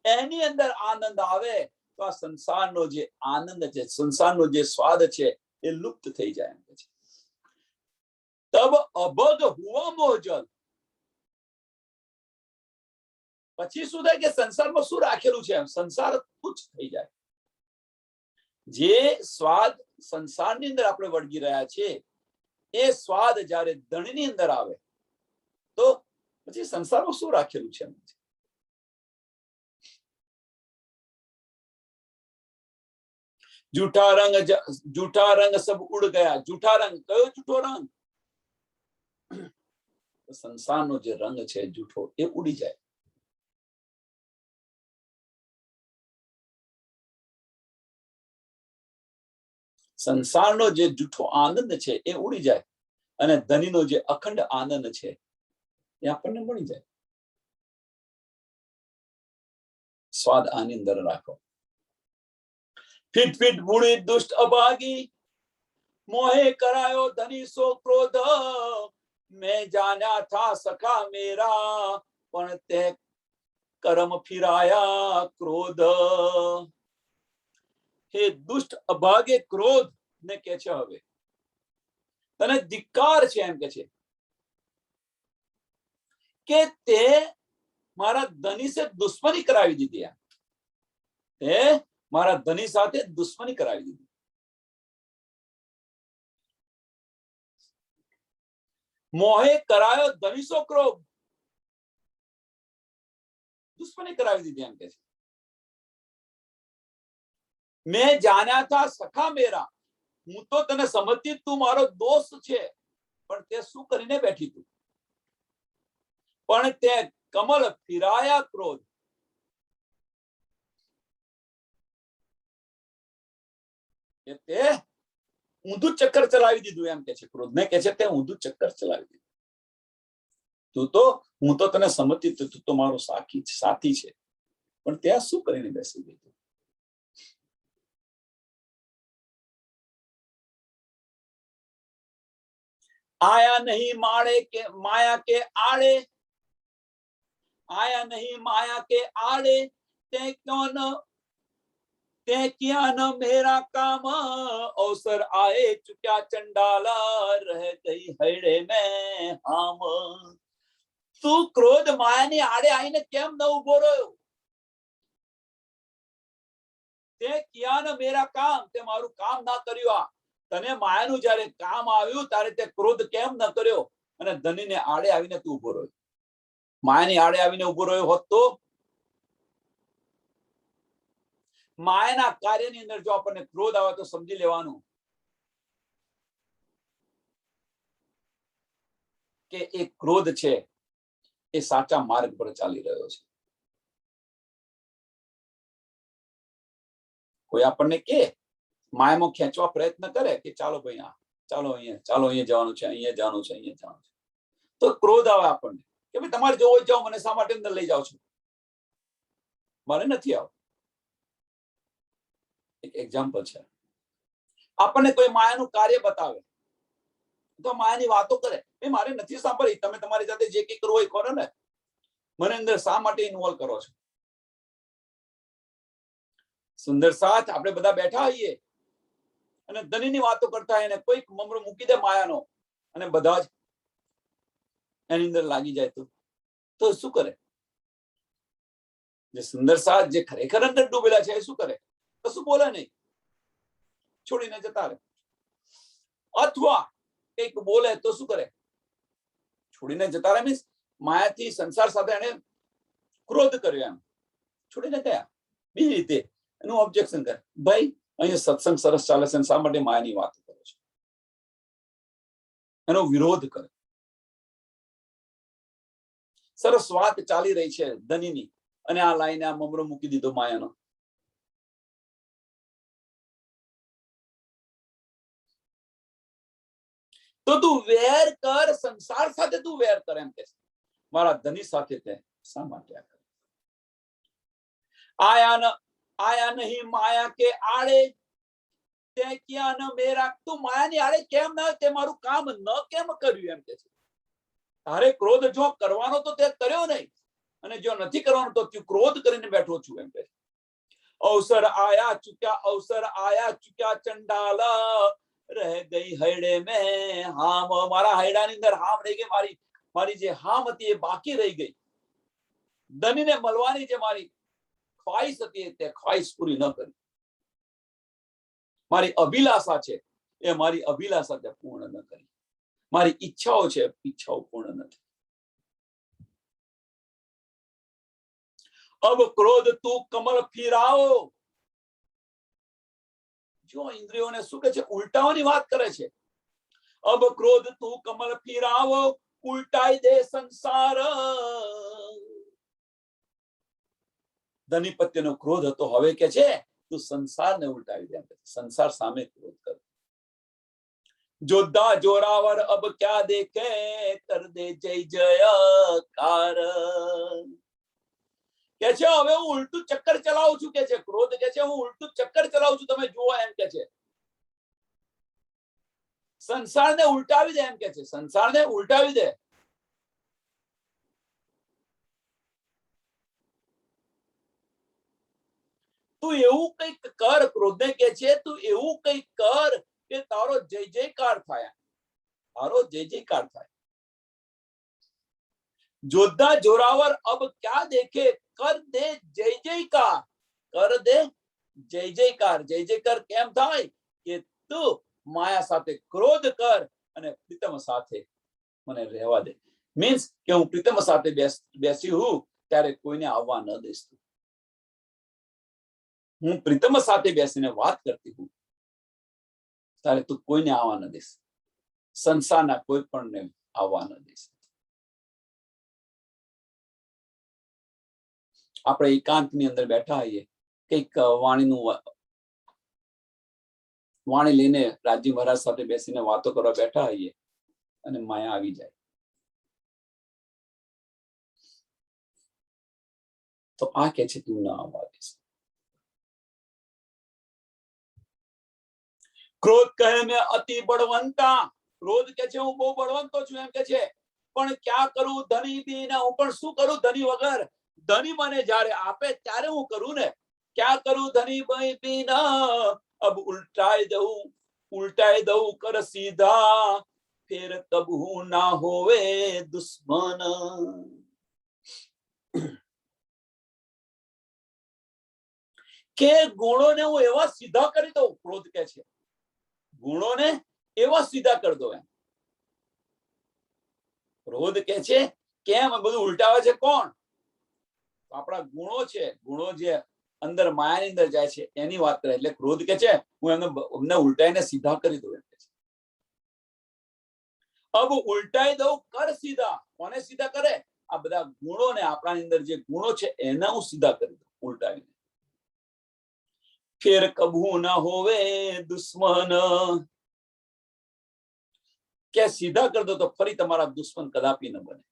એની અંદર આનંદ આવે, તો આ સંસારનો જે આનંદ છે, સંસારનો જે સ્વાદ છે, એ લુપ્ત થઈ જાય. તબ અભગ હુવા મોહજલ. પછી શું થાય કે સંસારમાં શું રાખેલું છે, સંસાર તુચ્છ થઈ જાય. જે સ્વાદ સંસારની અંદર આપણે વળગી રહ્યા છે, એ સ્વાદ જ્યારે ધણીની અંદર આવે, તો પછી સંસારમાં શું રાખેલું છે. જૂઠા રંગ સબ ઉડ ગયા. જૂઠા રંગ, કયો જૂઠો રંગ? સંસારનો જે રંગ છે જૂઠો, એ ઉડી જાય. સંસારનો જે જૂઠો આનંદ છે એ ઉડી જાય, અને ધનીનો જે અખંડ આનંદ છે એ આપણને મળી જાય. સ્વાદ આની અંદર રાખો. ફીટ ફીટ બુડી દુષ્ટ અભાગી, મોહે કરાયો ધની સો ક્રોધ, मैं जाना था सखा मेरा, पण ते कर्म फिराया क्रोध. हे दुष्ट अभागे क्रोध ने के છે, હવે તને ધિક્કાર છે એમ કે છે કે તે મારા ધની से दुश्मनी કરાવી દીધી. તે મારા ધની સાથે દુશ્મની કરાવી દીધી. મોહે કરાયો ધનીસો ક્રોધ, દુશ્મની કરાવી દીધી એમ કે છે. મેં જાણ્યા था સખા મેરા, હું તો તને સમજતી તું મારો દોસ્ત છે, પણ તે શું કરીને બેઠી તું? પણ તે કમલ ફિરાયા ક્રોધ. તે ઊંધું ચક્કર ચલાવી દીધું એમ કે છે. ક્રોધને કે છે તે ઊંધું ચક્કર ચલાવી દીધું. હું તો તને સમજતી, તું તો મારો સાથી છે, પણ ત્યાં શું કરીને બેસી ગઈ? आया नहीं माया के आड़े, आया नहीं माया के आड़े, ते किया न मेरा काम, अवसर आए चुक्या चंडाला, रह गई हैड़े में हम. तू क्रोध मायानी आड़े आईने केम न उभो રહ્યો? તે કિયા ન મેરા કામ, તે મારું કામ ના કર્યું. તને માયાનું જ્યારે કામ આવ્યું ત્યારે તે ક્રોધ કેમ ન કર્યો, અને ધનીને આડે આવીને તું ઉભો રહ્યો? માયાની આડે આવીને ઉભો રહ્યો હોત તો માયાના કાર્યની અંદર જો આપણને ક્રોધ આવે તો સમજી લેવાનું કે એ ક્રોધ છે એ સાચા માર્ગ પર ચાલી રહ્યો છે. કોઈ આપણને કે માયામાં ખેંચવા પ્રયત્ન કરે કે ચાલો ભાઈ, ચાલો અહીંયા જવાનું છે, અહીંયા જવાનું છે, અહીંયા જવાનું છે, તો ક્રોધ આવે આપણને કે ભાઈ તમારે જવો જાઓ, મને શા માટે અંદર લઈ જાઓ છો? મારે નથી આવું. એક એક્ઝામ્પલ છે. આપણને કોઈ માયાનું કાર્ય બતાવે તો માયાની વાતો કરે, ભાઈ મારે નથી સાંભળી, તમે તમારી જાતે જે કંઈ કરવું હોય કરો ને, મને અંદર શા માટે ઇન્વોલ્વ કરો છો? સુંદર સાથ આપણે બધા બેઠા હોઈએ અને ધનીની વાતો કરતા હોય, અને કોઈક મમરો મૂકી દે માયાનો, અને બધા જ એની અંદર લાગી જાય તો શું કરે? જે સુંદર સાથ જે ખરેખર અંદર ડૂબેલા છે એ શું કરે? કશું બોલે નહીં, છોડીને જતા રહે. અથવા કંઈક બોલે તો શું કરે? છોડીને જતા રહે. મીન્સ માયાથી સંસાર સાથે એને ક્રોધ કર્યો, એમ છોડીને ગયા. બીજી રીતે એનું ઓબ્જેક્શન કરે, ભાઈ અહીંયા સત્સંગ સરસ ચાલે છે, શા માટે માયાની વાત કરો છો? એનો વિરોધ કરે. સરસ વાત ચાલી રહી છે ધનીની, અને આ લાઈને આ મમરો મૂકી દીધો માયાનો. તો તું વેર કર, સંસાર સાથે તું વેર કર, એમ કે મારા ધની સાથે તે શા માટે આ કરે? આયા નહીં માયા કે આડે, તે ક્યાં ન મેરા. તું માયાની આડે કેમ ના? તે મારું કામ ન કેમ કર્યું? એમ કે છે. તારે ક્રોધ જો કરવાનો તો તે કર્યો નહીં, અને જો નથી કરવાનો તો તું ક્રોધ કરીને બેઠો છું, એમ કે. અવસર આયા ચુક્યા ચંડાલ, રહ ગઈ હૈડે મેં હામ. મારા હૈડાની અંદર હામ રહી ગઈ. મારી જે હામ હતી એ બાકી રહી ગઈ. ધનીને મળવાની જે મારી ખ્વાઈશ હતી તે ખ્વાઈશ પૂરી ન કરી. મારી અભિલાષા છે એ મારી અભિલાષા તે પૂર્ણ ન કરી. મારી ઈચ્છાઓ છે, ઈચ્છાઓ પૂર્ણ નથી. અબ ક્રોધ તું કમળ ફિરાવો. જો ઇન્દ્રિયોને શું કે છે? ઉલટાઓની વાત કરે છે. અબ ક્રોધ તું કમળ ફિરાવો, ઉલટાઈ દે સંસાર. ધનીપત્યનો ક્રોધ હતો, હવે કે છે તું સંસારને ઉલટાવી દે. સંસાર સામે ક્રોધ કર. જોધા જોરાવર અબ ક્યા દેખે, કર દે જય જયકાર. કે છે હવે હું ઉલટું ચક્કર ચલાવું છું, કે છે ક્રોધ. કે છે હું ઉલટું ચક્કર ચલાવું છું, તમે જુઓ, એમ કે છે. સંસારને ઉલટાવી દે, એમ કે છે. સંસારને ઉલટાવી દે. તું એવું કંઈક કર, ક્રોધને કે છે તું એવું કંઈક કર કે તારો જય જયકાર થાય. તારો જય જયકાર થાય. જોધા જોરાવર અબ ક્યા દેખે, કર દે જય જયકાર. કર દે જય જયકાર. જય જયકાર કેમ થાય? કે તું માયા સાથે ક્રોધ કર અને પ્રીતમ સાથે મને રહેવા દે. મીન્સ કે હું પ્રીતમ સાથે બેસી હું ત્યારે કોઈને આવવા ન દઈશ. હું પ્રીતમ સાથે બેસીને વાત કરતી હું ત્યારે તું કોઈને આવવા ન દઈશ. સંસારના કોઈ પણ આવવા ન દઈશ. આપણે એકાંતની અંદર બેઠા હોઈએ, કંઈક વાણી લઈને રાજી મહારાજ સાથે બેસીને વાતો કરવા બેઠા હોઈએ, અને માયા આવી જાય તો આ કે છે તું ના આવવા દઈશ. ક્રોધ કહે મેં અતિ બળવંતા. ક્રોધ કે છે હું બહુ બળવંતો છું, એમ કે છે. પણ ક્યાં કરું ધની બીના. હું પણ શું કરું ધની વગર? ધની મને જ્યારે આપે ત્યારે હું કરું ને. ક્યાં કરું ધની બીના. અબ ઉલટાઈ દઉં કર સીધા, ફેર કબહુ ના હોવે દુશ્મન. કે ગુણોને હું એવા સીધા કરી દઉં. ક્રોધ કે છે ગુણોને એવા સીધા કરી દો, એમ. ક્રોધ કે છે કેમ બધું ઉલટાવે છે? કોણ? આપણા ગુણો છે. ગુણો જે અંદર માયાની અંદર જાય છે એની વાત કરે. એટલે ક્રોધ કે છે હું એમને ઉલટાઈને સીધા કરી દઉં, એમ કે છે. અબ ઉલટાઈ દઉં કર સીધા. કોને સીધા કરે? આ બધા ગુણોને, આપણા અંદર જે ગુણો છે એના હું સીધા કરી દઉં, ઉલટાવીને. ફેર કબહુ ના હોવે દુશ્મન. કે સીધા કરી દો તો ફરી તમારા દુશ્મન કદાપી ન બને.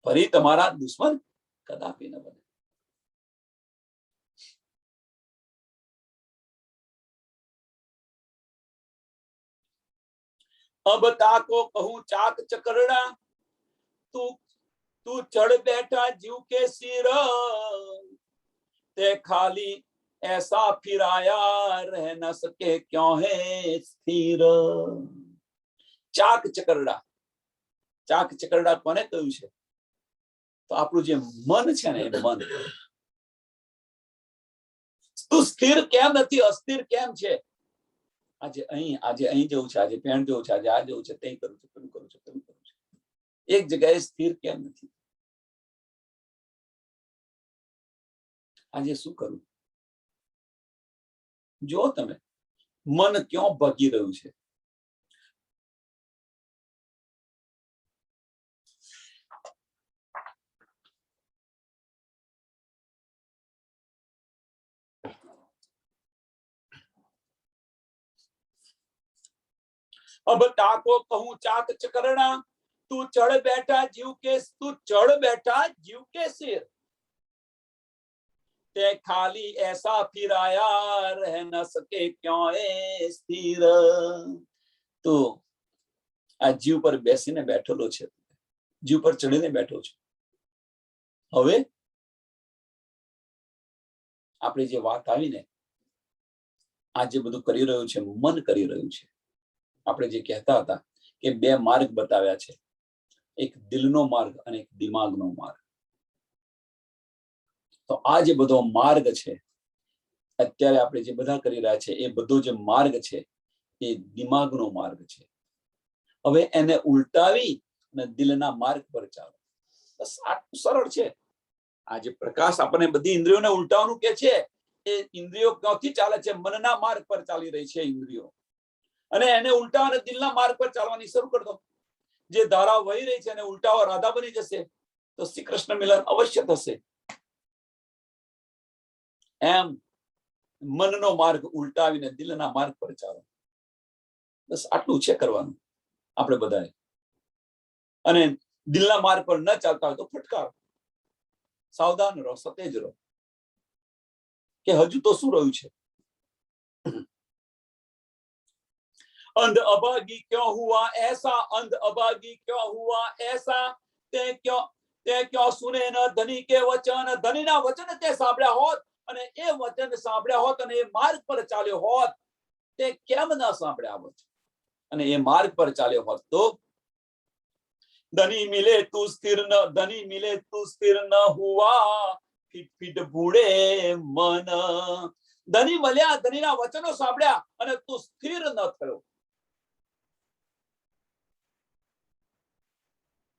ફરી તમારા દુશ્મન કદાપી ન બને. अब ताको कहूं चाक चकरड़ा, तू चढ़ बैठा जीव के सिर, ते खाली ऐसा फिराया रह न सके क्यों है स्थिर. ચાક ચકરડા. ચાક ચકરડા કોને કહ્યું છે? તો આપણું જે મન છે ને, એ મન. તું સ્થિર કેમ નથી? અસ્થિર કેમ છે? આજે અહીં જવું છે, આજે પેણ જવું છે, આજે આ જવું છે, તે કરું છું, પેલું કરું છું, પેલું કરું છું. એક જગ્યાએ સ્થિર કેમ નથી? આજે શું કરું? જો તમે મન ક્યાં ભાગી રહ્યું છે. अब ताको कहूं चाक चकरना, तू चढ़ बैठा जीव के, तू चढ़ बैठा जीव के सिर, ते खाली ऐसा फिर आया रह न सके क्यों ए स्थिर. तो આ જીવ પર બેસીને બેઠેલો છે, જીવ પર ચડીને બેઠો છે. હવે આપણે જે વાત આવીને આ જે બધું કરી રહ્યું છે, મન કરી રહ્યું છે. આપણે જે કહેતા હતા કે બે માર્ગ બતાવ્યા છે, એક દિલનો માર્ગ અને એક દિમાગનો માર્ગ. તો આ જે બધો માર્ગ છે, અત્યારે આપણે જે બધા કરી રહ્યા છે, એ બધો જે માર્ગ છે એ દિમાગનો માર્ગ છે. હવે એને ઉલટાવી અને દિલના માર્ગ પર ચાલો. બસ આટલું સરળ છે. આ જે પ્રકાશ આપણને બધી ઇન્દ્રિયોને ઉલટાવવાનું કે છે, એ ઇન્દ્રિયો ક્યાંથી ચાલે છે? મનના માર્ગ પર ચાલી રહી છે ઇન્દ્રિયો, અને એને ઉલટાવીને દિલના માર્ગ પર ચાલવાની શરૂ કરી દો. જે ધારા વહી રહી છે એને ઉલટાવો, રાધા બની જશે, તો શ્રી કૃષ્ણ મિલન અવશ્ય થશે. એમ મનનો માર્ગ ઉલટાવીને દિલના માર્ગ પર ચાલો. બસ આટલું છે કરવાનું આપણે બધાએ. અને દિલના માર્ગ પર ન ચાલતા હોય તો ફટકારો, સાવધાન રહો, સતેજ રહો કે હજુ તો શું રહ્યું છે. अंध अभागी क्यों हुआ ऐसा, अंध अभागी क्यों हुआ ऐसा, ते क्यों सुने न धनी के वचन, धनीना वचन તે સાંભળ્યા હોત અને એ વચન સાંભળ્યા હોત અને એ માર્ગ પર ચાલ્યો હોત, તે કેમ ન સાંભળ્યા હોત અને એ માર્ગ પર ચાલ્યો હોત તો ધની મિલે તું સ્થિર ન, ધની મિલે તું સ્થિર ન હુઆ, ફીટ ફીટ ભૂડે મન. ધની મળ્યા, ધનીના વચનો સાંભળ્યા અને તું સ્થિર ન થયો.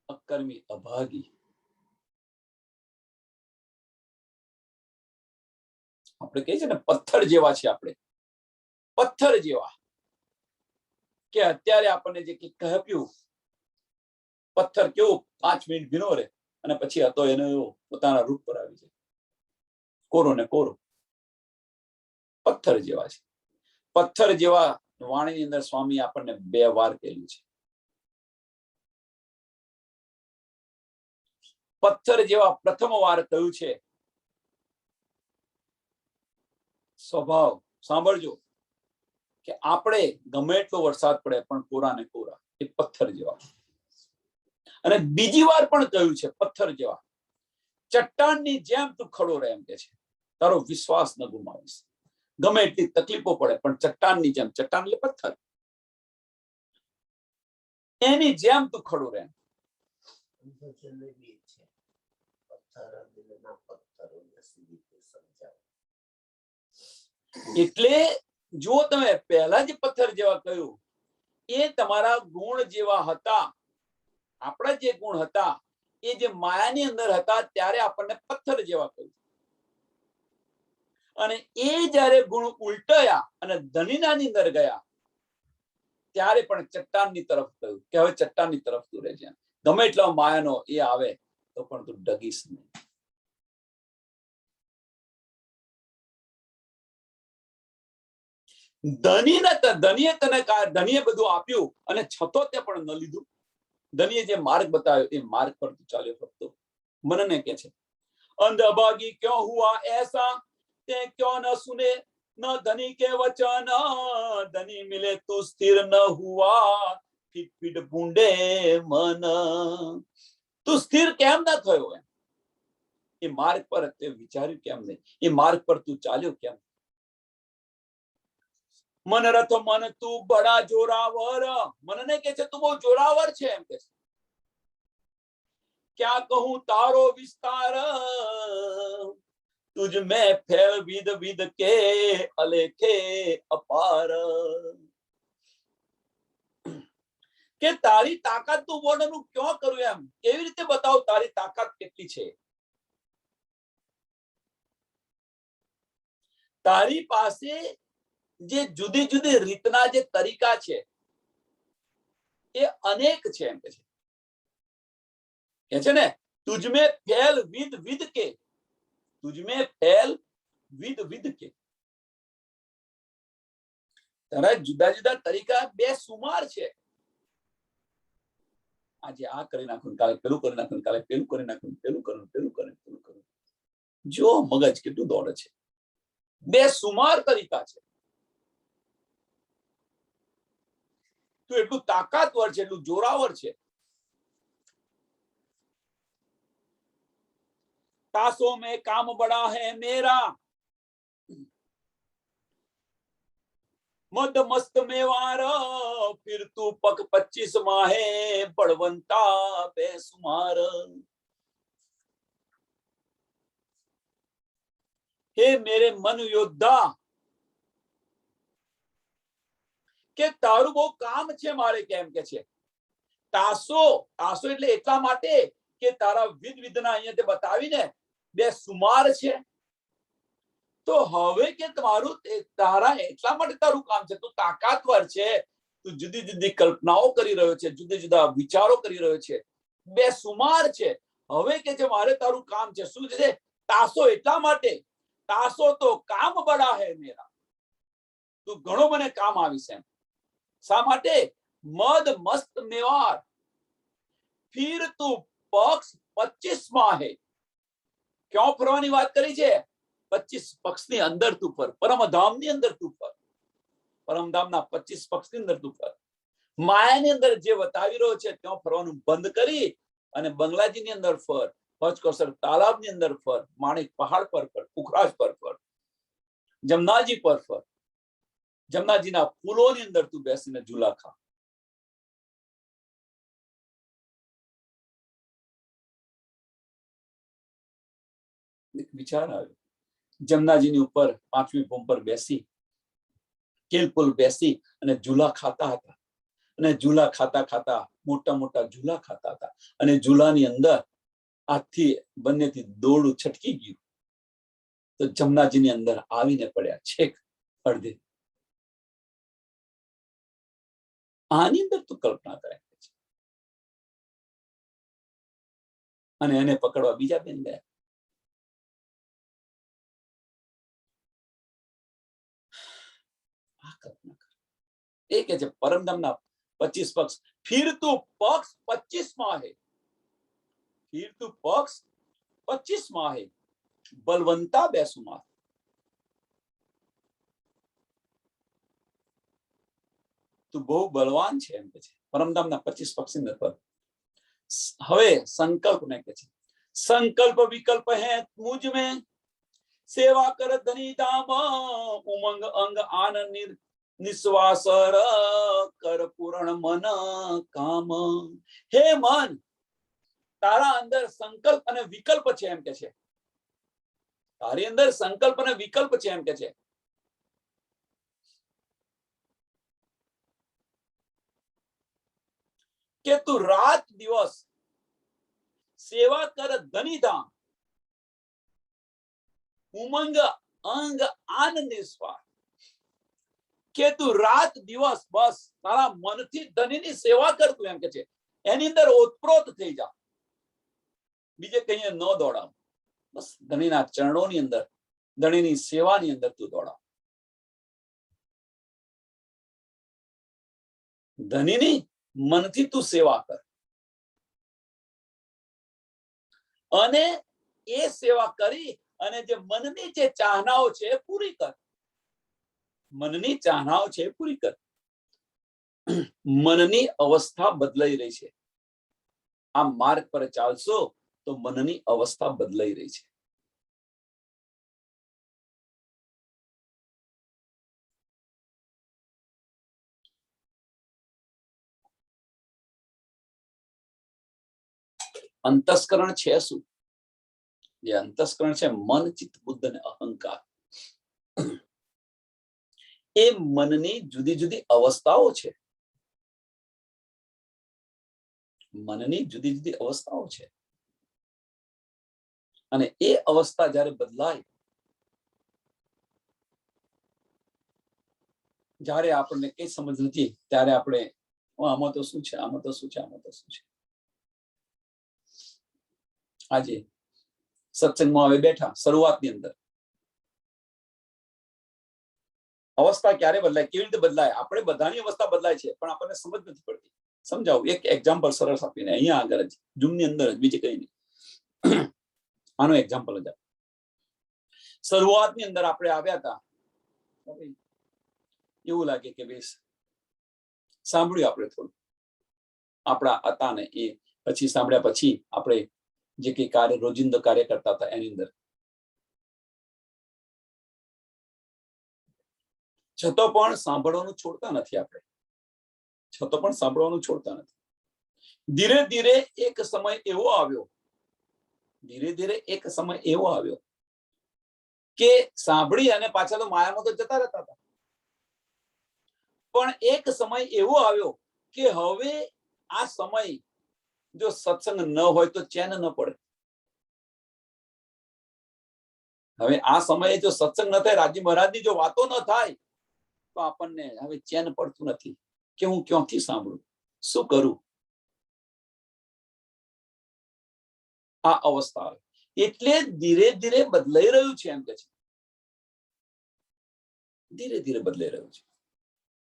અકર્મી અભાગી. આપણે કહીએ છીએ ને પથ્થર જેવા છે, આપણે પથ્થર જેવા. કે અત્યારે આપણને જે કહ્યું, પથ્થર કેવો 5 મિનિટ ભીનો રહે અને પછી હતો એનો પોતાના રૂપ પર આવી જાય, કોરો ને કોરો. પથ્થર જેવા છે. પથ્થર જેવા વાણીની અંદર સ્વામી આપણને 2 વાર કહ્યું છે. પથ્થર જેવા પ્રથમ વાર કહ્યું છે સ્વભાવ. સાંભળજો કે આપણે ગમે એટલો વરસાદ પડે પણ કોરા ને કોરા, એ પથ્થર જેવા. અને બીજી વાર પણ કહ્યું છે પથ્થર જેવા, ચટ્ટાનની જેમ તું ખડો રહે, એમ કે છે. તારો વિશ્વાસ ન ગુમાવીશ, ગમે એટલી તકલીફો પડે પણ ચટ્ટાનની જેમ, ચટ્ટાન એટલે પથ્થર, એની જેમ તું ખડો રહે. એટલે જો તમે પહેલા જે પથ્થર જેવા કહ્યું એ તમારા ગુણ જેવા હતા, આપણા જે ગુણ હતા એ જે માયાની અંદર હતા ત્યારે આપણને પથ્થર જેવા કહ્યું. અને એ જ્યારે ગુણ ઉલટાયા અને ધનીનાની અંદર ગયા ત્યારે પણ ચટ્ટાનની તરફ કહ્યું કે હવે ચટ્ટાનની તરફ તું રહેજે. ગમે એટલો માયાનો એ આવે તો પણ તું ડગીશ નહીં. ધનીએ બધું આપ્યું અને છતો તે પણ ન લીધું. ધનીએ જે માર્ગ બતાવ્યો એ માર્ગ પર તું ચાલ્યો ફરતો. મનને કે છે અંધ અભાગી ક્यों हुआ ऐसा, તે ક્यों ન સુને ન ધની કે વચન, ધની મિલે તું સ્થિર ન હુઆ, ફીટ ફીટ ભૂંડે મન. તું સ્થિર કેમ ન થયો? એમ એ માર્ગ પર તે વિચાર્યું કેમ નહીં? એ માર્ગ પર તું ચાલ્યો કેમ? મન રથ મન તું બડા જોરાવર. મનને કે છે તું બહુ જોરાવર છે, એમ કે છે. क्या कहूं तारो विस्तार, तुझ में फैल विद विद के अलेखे अपार. કે તારી તાકાતનું વર્ણન ક્યાં કરું, એમ કેવી રીતે બતાવું તારી તાકાત કેટલી છે. તારી પાસે જે જુદી જુદી રીતના જે તરીકા છે એ અનેક છે, એમ કે છે ને, તુજમે ફેલ વિદ વિદ કે, તુજમે ફેલ વિદ વિદ કે. તારા જુદા જુદા તરીકા બેસુમાર છે. આજે આ કરી નાખું, કાલે પેલું કરી નાખું, કાલે પેલું કરી નાખું, પેલું કરું, પેલું કરું, પેલું કરું. જો મગજ કેટલું દોડે છે. બેસુમાર તરીકા છે. તું એટલું તાકાતવર છે, એટલું જોરાવર છે. तासों में काम बड़ा है मेरा, मद मस्त मेवार, फिर तू पक 25 माहे बड़वंता बेसुमार. हे मेरे मन योद्धा, કે તારું બહુ કામ છે મારે, કેમ કે છે તાસો. તાસો એટલે એટલા માટે કે તારા વિધ વિધના અહીંયા બતાવીને બે સુમાર છે. તો હવે કે તમારું તારા એટલા માટે તારું કામ છે, તું તાકાતવર છે, તું જુદી જુદી કલ્પનાઓ કરી રહ્યો છે, જુદા જુદા વિચારો કરી રહ્યો છે, બે સુમાર છે. હવે કે છે મારે તારું કામ છે શું છે? તાસો એટલા માટે, તાસો તો કામ બડા હે મેરા, તું ઘણો મને કામ આવીશ એમ. શા માટે? મદ મસ્ત મેવાર, ફિર તું પક્ષ 25 માં હે. ક્યાં ફરવાની વાત કરી છે? 25 પક્ષની અંદર તું ફર, પરમધામની અંદર તું ફર, પરમધામના 25 પક્ષની અંદર તું ફર. માયાની અંદર જે બતાવી રહ્યો છે ત્યાં ફરવાનું બંધ કરી અને બંગલાજીની અંદર ફર, પંચકોસર તાલાબની અંદર ફર, માણેક પહાડ પર ફર, પુખરાજ પર ફર, જમનાજી પર ફર, જમનાજીના ફૂલોની અંદર તું બેસીને ઝૂલા ખા. વિચાર આવ્યો, જમનાજીની ઉપર 5મી ભૂમ પર બેસી, કેલપુલ બેસી અને ઝૂલા ખાતા હતા. અને ઝૂલા ખાતા ખાતા મોટા મોટા ઝૂલા ખાતા હતા. અને ઝૂલાની અંદર આથી બંનેથી દોરડું છટકી ગયું તો જમનાજીની અંદર આવીને પડ્યા છેક અડધે. આની અંદર તું કલ્પના કરે છે. અને એને પકડવા બીજા બેન ગયા. એ કે છે પરમધામના 25 પક્ષ, ફિર તું પક્ષ 25 માં હે, ફિર તું પક્ષ 25 માં હે, બલવંતા બેસુમાર. તું બહુ બલવાન છે એમ કે છે પરમધામના 25 પક્ષની અંદર. હવે સંકલ્પ ને કે છે, સંકલ્પ વિકલ્પ હે મુझ में, સેવા કર ધની ધામ, ઉમંગ અંગ આનંદ નિશ્વાસર, કર પૂરણ મન કામ. હે મન, તારા અંદર સંકલ્પ અને વિકલ્પ છે એમ કે છે. તારી અંદર સંકલ્પ અને વિકલ્પ છે એમ કે છે. કે તું રાત દિવસ સેવા કર ધની ધામ, ઉમંગ અંગ આનંદ નિશ્વાસ. કે તું રાત દિવસ બસ તારા મનથી ધનીની સેવા કરતું એમ કે છે. એની અંદર ઓતપ્રોત થઈ જા, બીજે કઈ ન દોડાવ, બસ ધણીના ચરણોની અંદર, ધણીની સેવાની અંદર તું દોડાવ. ધણીની મનથી તું સેવા કર અને એ સેવા કરી અને જે મનની જે ચાહનાઓ છે એ પૂરી કર. મનની ચાહનાઓ છે એ પૂરી કર. મનની અવસ્થા બદલાઈ રહી છે. આ માર્ગ પર ચાલશો તો મનની અવસ્થા બદલાઈ રહી છે. અંતસ્કરણ છે શું? જે અંતસ્કરણ છે મન, ચિત્ત, બુદ્ધ અને અહંકાર. એ મનની જુદી જુદી અવસ્થાઓ છે. મનની જુદી જુદી અવસ્થાઓ છે અને એ અવસ્થા જ્યારે બદલાય, જ્યારે આપણને કઈ સમજ નથી ત્યારે આપણે આમાં તો શું છે, આમાં તો શું છે, આમાં તો શું છે. આજે સત્સંગમાં હવે બેઠા, શરૂઆતની અંદર અવસ્થા ક્યારે બદલાય, કેવી રીતે બદલાય? આપણે બધાની અવસ્થા બદલાય છે, પણ આપણને સમજ નથી પડતી. સમજાવું એક એક્ઝામ્પલ સરસ આપીને, અહીંયા આગળ જ ઝૂમની અંદર જ, બીજે કઈ નહીં. આનો એક્ઝામ્પલ જ શરૂઆતની અંદર આપણે આવ્યા હતા, એવું લાગે કે બેસ સાંભળ્યું આપણે થોડું આપણા હતા ને એ, પછી સાંભળ્યા પછી આપણે જે કઈ કાર્ય રોજિંદો કાર્ય કરતા હતા એની અંદર છતો પણ સાંભળવાનું છોડતા નથી આપણે, છતો પણ સાંભળવાનું છોડતા નથી. ધીરે ધીરે એક સમય એવો આવ્યો, ધીરે ધીરે એક સમય એવો આવ્યો કે સાંભળી અને પાછા તો માયામાં તો જતા રહેતા હતા, પણ એક સમય એવો આવ્યો કે હવે આ સમય જો સત્સંગ ન હોય તો ચેન ન પડે. હવે આ સમયે જો સત્સંગ ન થાય, રાજી મહારાજની જો વાતો ન થાય તો આપણને હવે ચેન પડતું નથી કે હું ક્યાંથી સાંભળું, શું કરું. આ અવસ્થા આવે એટલે ધીરે ધીરે બદલાઈ રહ્યું છે, એમ કે છે ધીરે ધીરે બદલાઈ રહ્યું છે.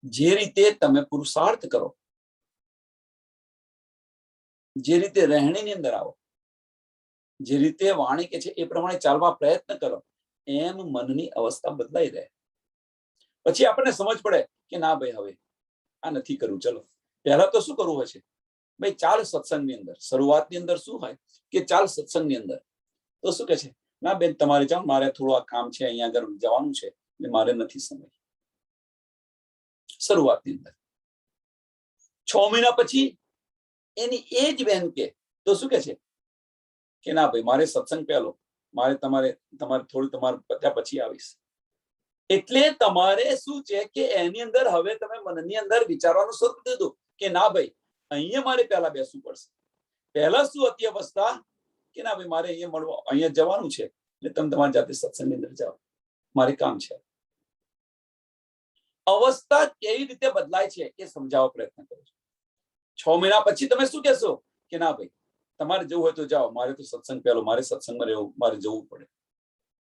જે રીતે તમે પુરુષાર્થ કરો, જે રીતે રહેણીની અંદર આવો, જે રીતે વાણી કે છે એ પ્રમાણે ચાલવા પ્રયત્ન કરો, એમ મનની અવસ્થા બદલાઈ રહે. પછી આપણને સમજ પડે કે ના ભાઈ હવે આ નથી કરવું. ચલો પહેલા તો શું કરવું હોય છે ભાઈ, ચાલ સત્સંગની અંદર. શરૂઆતની અંદર શું હોય કે ચાલ સત્સંગની અંદર, તો શું કે છે ના બેન તમારે જાઓ, મારે થોડું આ કામ છે, અહીંયા આગળ જવાનું છે એટલે મારે નથી સમય. શરૂઆતની અંદર 6 મહિના પછી એની એ જ બેન કે તો શું કે છે કે ના ભાઈ મારે સત્સંગ પહેલો, મારે તમારે થોડું તમારે પત્યા પછી આવીશ. એટલે તમારે શું છે કે એની અંદર હવે તમે મનની અંદર વિચારવાનું શરૂ દીધું કે ના ભાઈ અહીંયા મારે પહેલા બેસવું પડશે. પહેલા શું હતી અવસ્થા કે ના ભાઈ મારે અહીંયા મળવા, અહીંયા જવાનું છે એટલે તમે તમારી જાતે સત્સંગની અંદર જાઓ, મારે કામ છે. અવસ્થા કેવી રીતે બદલાય છે એ સમજાવવા પ્રયત્ન કરો છો. 6 મહિના પછી તમે શું કહેશો કે ના ભાઈ તમારે જવું હોય તો જાઓ, મારે તો સત્સંગ પહેલો, મારે સત્સંગમાં રહેવું, મારે જવું પડે,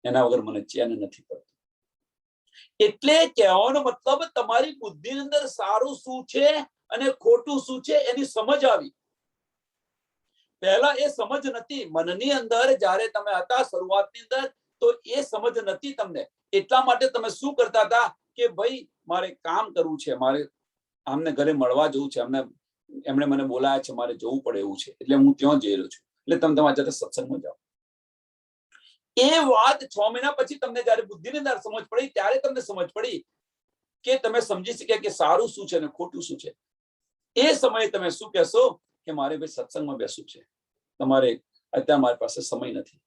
એના વગર મને ચેન નથી પડતું. એટલે કહેવાનો મતલબ તમારી બુદ્ધિની અંદર સારું શું છે અને ખોટું શું છે એની સમજ આવી. પહેલા એ સમજ નથી મનની અંદર, જ્યારે તમે હતા શરૂઆતની અંદર તો એ સમજ નથી તમને. એટલા માટે તમે શું કરતા હતા કે ભાઈ મારે કામ કરવું છે, મારે આમને ઘરે મળવા જવું છે, એમણે મને બોલાયા છે, મારે જવું પડે એવું છે એટલે હું ત્યાં જઈ રહ્યો છું, એટલે તમે તમારી જાતે સત્સંગમાં જાઓ. એ વાત 6 મહિના પછી તમને જયારે બુદ્ધિની અંદર સમજ પડી ત્યારે તમને સમજ પડી કે તમે સમજી શક્યા કે સારું શું છે અને ખોટું શું છે. એ સમયે તમે શું કહેશો કે મારે ભાઈ સત્સંગમાં બેસવું છે, તમારે અત્યારે મારી પાસે સમય નથી,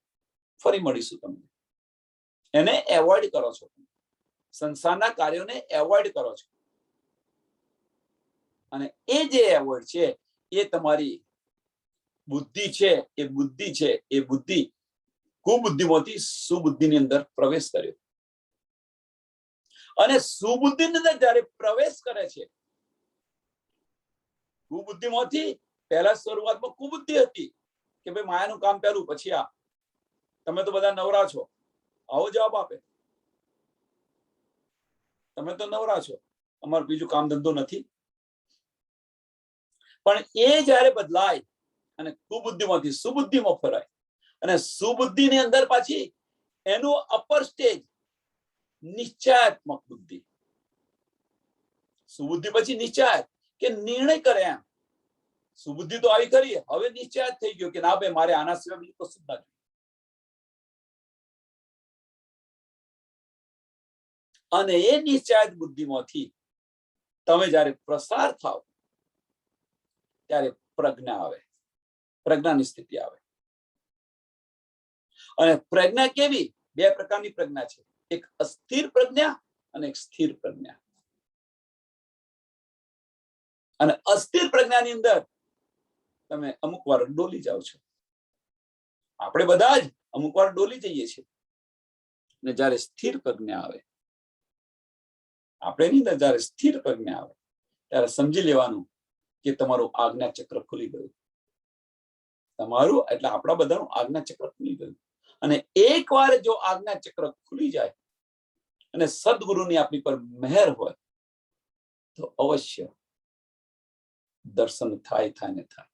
ફરી મળીશું. તમને એને એવોઇડ કરો છો, સંસારના કાર્યોને એવોઇડ કરો છો. અને એ જે એવોઇડ છે એ તમારી બુદ્ધિ છે, એ બુદ્ધિ છે, એ બુદ્ધિ કુબુદ્ધિમાંથી સુબુદ્ધિની અંદર પ્રવેશ કર્યો. અને સુબુદ્ધિની અંદર જ્યારે પ્રવેશ કરે છે, કુબુદ્ધિમાંથી પહેલા શરૂઆતમાં કુબુદ્ધિ હતી કે ભાઈ માયાનું કામ પહેલું, પછી આ તમે તો બધા નવરા છો, આવો જવાબ આપે, તમે તો નવરા છો, અમારું બીજું કામ ધંધો નથી. પણ એ જ્યારે બદલાય અને કુબુદ્ધિમાંથી સુબુદ્ધિમાં ફરાય, અને સુબુદ્ધિની અંદર પાછી એનું અપર સ્ટેજ નિશ્ચયાત્મક બુદ્ધિ. સુબુદ્ધિ પછી નિશ્ચયાત કે નિર્ણય કરે. એમ સુબુદ્ધિ તો આવી કરી, હવે નિશ્ચયાત થઈ ગયો કે ના ભાઈ મારે આના સિવાય બીજું કશું ના જોઈએ. અને એ નિશ્ચયાત બુદ્ધિમાંથી તમે જ્યારે પ્રસાર થાવ ત્યારે પ્રજ્ઞા આવે, પ્રજ્ઞાની સ્થિતિ આવે. અને પ્રજ્ઞા કેવી? 2 પ્રકારની પ્રજ્ઞા છે, એક અસ્થિર પ્રજ્ઞા અને એક સ્થિર પ્રજ્ઞા. અને અસ્થિર પ્રજ્ઞાની અંદર તમે અમુક વાર ડોલી જાઓ છો. આપણે બધા જ અમુક વાર ડોલી જઈએ છીએ. ને જયારે સ્થિર પ્રજ્ઞા આવે, આપણે ની જયારે સ્થિર પ્રજ્ઞા આવે ત્યારે સમજી લેવાનું કે તમારું આજ્ઞા ચક્ર ખુલી ગયું. તમારું એટલે આપણા બધાનું આજ્ઞા ચક્ર ખુલી ગયું. અને એકવાર જો આજ્ઞા ચક્ર ખુલી જાય અને સદગુરુની આપણી પર મહેર હોય તો અવશ્ય દર્શન થાય ને થાય.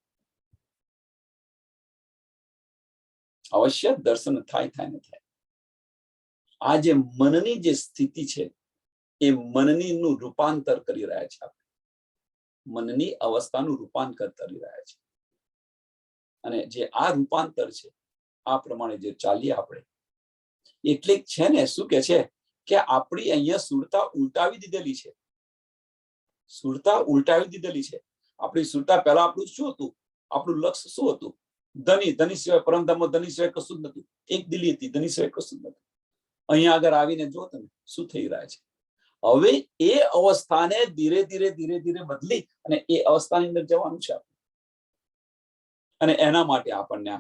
અવશ્ય દર્શન થાય ને થાય. આ જે મનની જે સ્થિતિ છે એ મનની નું રૂપાંતર કરી રહ્યા છે. આપણે મનની અવસ્થાનું રૂપાંતર કરી રહ્યા છે. અને જે આ રૂપાંતર છે આ પ્રમાણે જે ચાલીએ આપણે એટલે છે ને શું કે છે કે આપણી અહીંયા સુરતા ઉલટાવી દીધેલી છે. સુરતા ઉલટાવી દીધેલી છે. આપણી સુરતા પહેલા આપણું શું હતું? આપણું લક્ષ્ય શું હતું? ધની સિવાય પરમધામમાં ધની સિવાય કશું જ નતું. એક દિલી હતી, ધની સિવાય કશું જ નતું. અહીંયા આગળ આવીને જો તમે શું થઈ રહ્યા છે. હવે એ અવસ્થાને ધીરે ધીરે બદલી અને એ અવસ્થાની અંદર જવાનું છે. અને એના માટે આપણને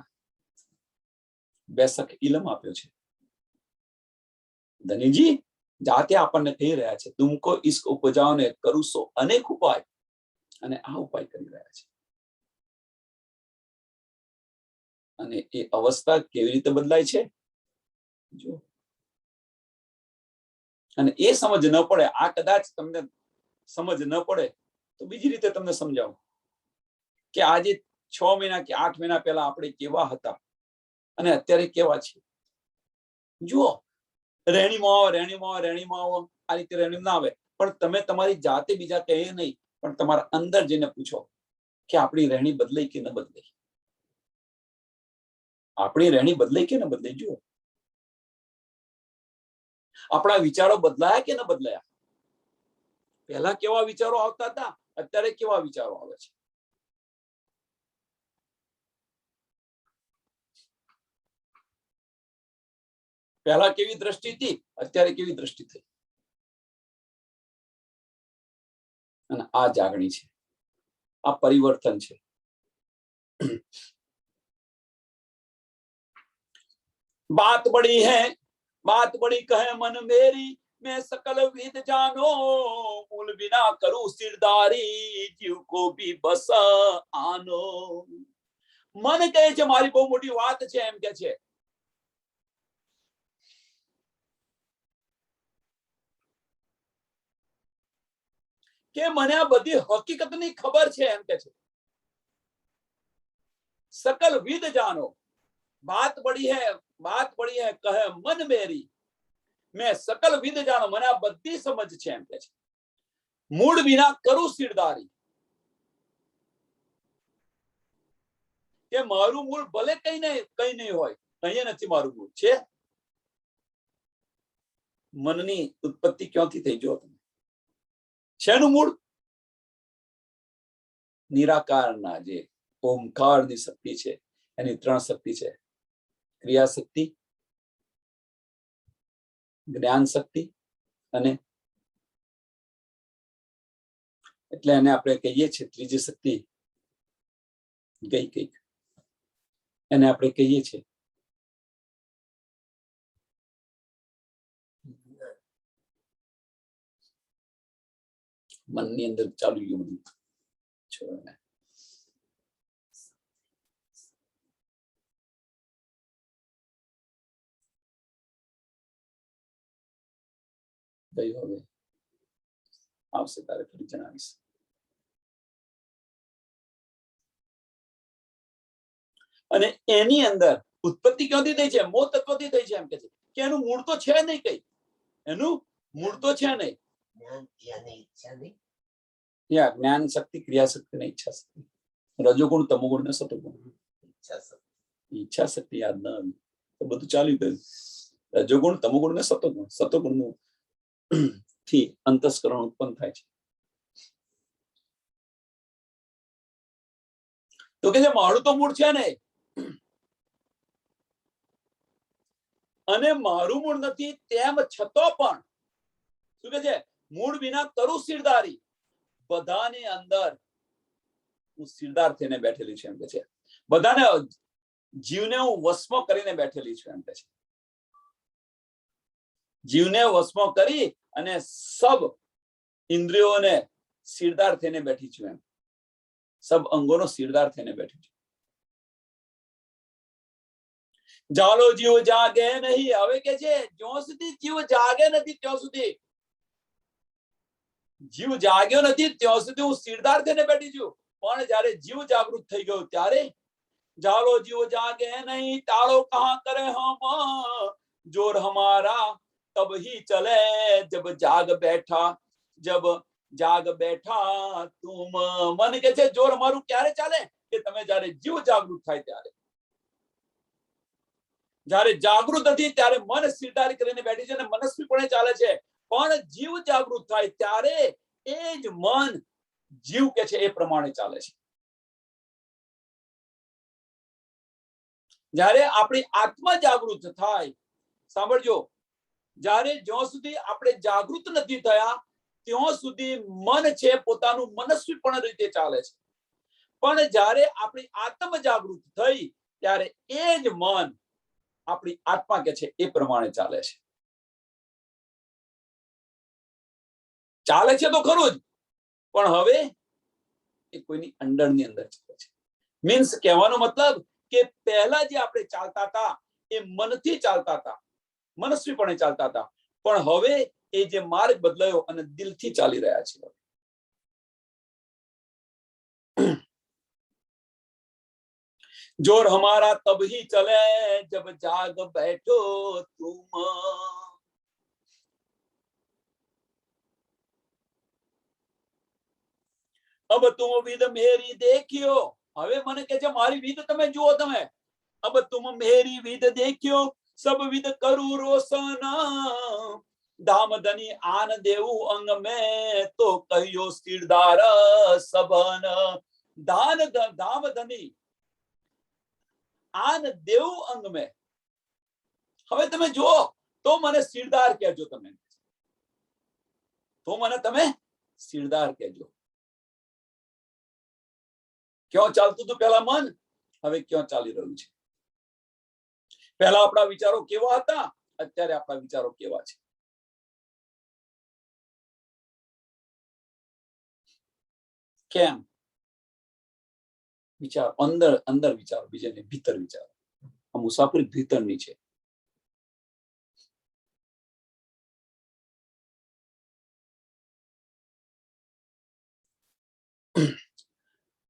બેસક ઇલમ આપ્યો છે. ધનીજી જાતે આપણને કહી રહ્યા છે તુમકો ઇશ્ક ઉપજાઓને કરું સો અનેક ઉપાય. અને આ ઉપાય કરી રહ્યા છે. અને એ અવસ્થા કેવી રીતે બદલાય છે જો. અને એ સમજ ન પડે, આ કદાચ તમને સમજ ન પડે તો બીજી રીતે તમને સમજાવું કે આજે 6 મહિના કે 8 મહિના પહેલા આપણે કેવા હતા અને અત્યારે કેવા છીએ. જુઓ, રેણીમાં આવો આ રીતે રેણી ના આવે, પણ તમે તમારી જાતે બીજા કહે નહીં, પણ તમારા અંદર જઈને પૂછો કે આપણી રહેણી બદલાઈ કે ન બદલાઈ. આપણી રહેણી બદલાઈ કે ન બદલાઈ. જુઓ, આપણા વિચારો બદલાયા કે ન બદલાયા. પહેલા કેવા વિચારો આવતા હતા, અત્યારે કેવા વિચારો આવે છે. પહેલા કેવી દ્રષ્ટિ હતી, અત્યારે કેવી દ્રષ્ટિ થઈ. અને આ જાગણી છે, આ પરિવર્તન છે. बात बड़ी है, बात बड़ी कहे मन मेरी, मैं सकल विद जानो, मूल बिना करूं सिरदारी, जीव को भी बस आनो. मन કહે છે મારી બહુ મોટી વાત છે, એમ કે છે કે મને આ બધી હકીકતની ખબર છે, એમ કે છે. सकल विद जानो, बात बड़ी है कहे मन मेरी, मैं सकल विद जानो, મને આ બધી સમજ છે, એમ કે છે. મૂળ વિના કરું સિરદારી, કે મારું મૂળ ભલે કઈ નહીં હોય, અહીંયા નથી મારું મૂળ છે. મનની ઉત્પત્તિ ક્યાંથી થઈ? જો તમે શેનું મૂળ? નિરાકારના જે ઓમકારની શક્તિ છે, એની 3 શક્તિ છે: ક્રિયા શક્તિ, જ્ઞાન શક્તિ અને એટલે એને આપણે કહીએ છીએ ત્રીજી શક્તિ ગઈ. એને આપણે કહીએ છીએ મનની અંદર ચાલુ ગયું બધું. છોડને ગયું, હવે આવશે તારે ફરી જણાવીશ. અને એની અંદર ઉત્પત્તિ ક્યાંથી થઈ છે? મોહ તત્વથી થઈ છે, એમ કે છે કે એનું મૂળ તો છે નહીં. કઈ એનું મૂળ તો છે નહીં. જ્ઞાન શક્તિ, ક્રિયા શક્તિ ને ઈચ્છા શક્તિ. રજોગુણ, તમોગુણ ને સતોગુણ. ઈચ્છા શક્તિ યાદ ન આવી તો બધું ચાલ્યું ગયું. રજોગુણ, તમોગુણ ને સતોગુણ. સતોગુણ નું થી અંતસ્કરણ ઉત્પન્ન થાય છે. તો કે છે મારું તો મૂળ છે ને, અને મારું મૂળ નથી, તેમ છતાં પણ શું કે છે? મૂળ વિના કરું સિરદારી. બધાની અંદર હું સિરદાર થઈને બેઠેલી છું એમ કે છે. બધાને જીવને હું વશમાં કરીને બેઠેલી છું એમ કે છે. જીવને વશમાં કરી અને સબ ઇન્દ્રિયોને સિરદાર થઈને બેઠી છું એમ. સબ અંગોનો સિરદાર થઈને બેઠી છું. જાલો જીવ જાગે નહીં. હવે કે છે જ્યાં સુધી જીવ જાગે નથી ત્યાં સુધી, જીવ જાગ્યો નથી ત્યાં સુધી હું સિરદાર થઈને બેઠી છું. પણ જ્યારે જીવ જાગૃત થઈ ગયો ત્યારે જાલો જીવ જાગે નહીં તાળો કહા કરે હમ જોર હમારા તબ ही चले जब जाग बैठा जब जाग बैठा तुम. મન કે છે જોર અમારું ક્યારે ચાલે કે તમે જ્યારે જીવ જાગૃત થાય ત્યારે. જ્યારે જાગૃત નથી ત્યારે મન સિરદારી કરીને બેઠી છે અને મનસ્વીપણે ચાલે છે. પણ જીવ જાગૃત થાય ત્યારે એ જ મન જીવ કે છે એ પ્રમાણે ચાલે છે. જ્યારે આપણી આત્મા જાગૃત થાય, સાંભળજો, જ્યારે જ્યાં સુધી આપણે જાગૃત નથી થયા ત્યાં સુધી મન છે પોતાનું મનસ્વીપણ રીતે ચાલે છે. પણ જ્યારે આપણી આત્મા જાગૃત થઈ ત્યારે એ જ મન આપણી આત્મા કે છે એ પ્રમાણે ચાલે છે. ચાલે છે તો ખરું જ, પણ હવે એ કોઈની અંડરની અંદર ચાલે છે. મીન્સ કહેવાનો મતલબ કે પહેલા જે આપણે ચાલતા હતા એ મનથી ચાલતા હતા, મનસ્વીપણે ચાલતા હતા. પણ હવે એ જે માર્ગ બદલાયો અને દિલથી ચાલી રહ્યા છે. जोर हमारा तब ही चले जब जाग बैठो तुम. अब तुम विद मेरी देखियो. હવે મને કે છે મારી વિદ તમે જુઓ. તમે अब तुम मेरी विद देखियो सब विद करू रोशन दामदनी आन देऊ अंग में तो कहियो सिरदार सबन. दामदनी આન દેવ અંગ મેં. હવે તમે જુઓ તો મને સિરદાર કહેજો. તમે તો મને તમે સિરદાર કહેજો. ક્યાં ચાલતું હતું પહેલા મન, હવે ક્યાં ચાલી રહ્યું છે? પહેલા આપણા વિચારો કેવા હતા, અત્યારે આપણા વિચારો કેવા છે? કેમ? વિચાર અંદર અંદર વિચારો, બીજે નહીં, ભીતર વિચારો. આ મુસાફરી ભીતરની છે.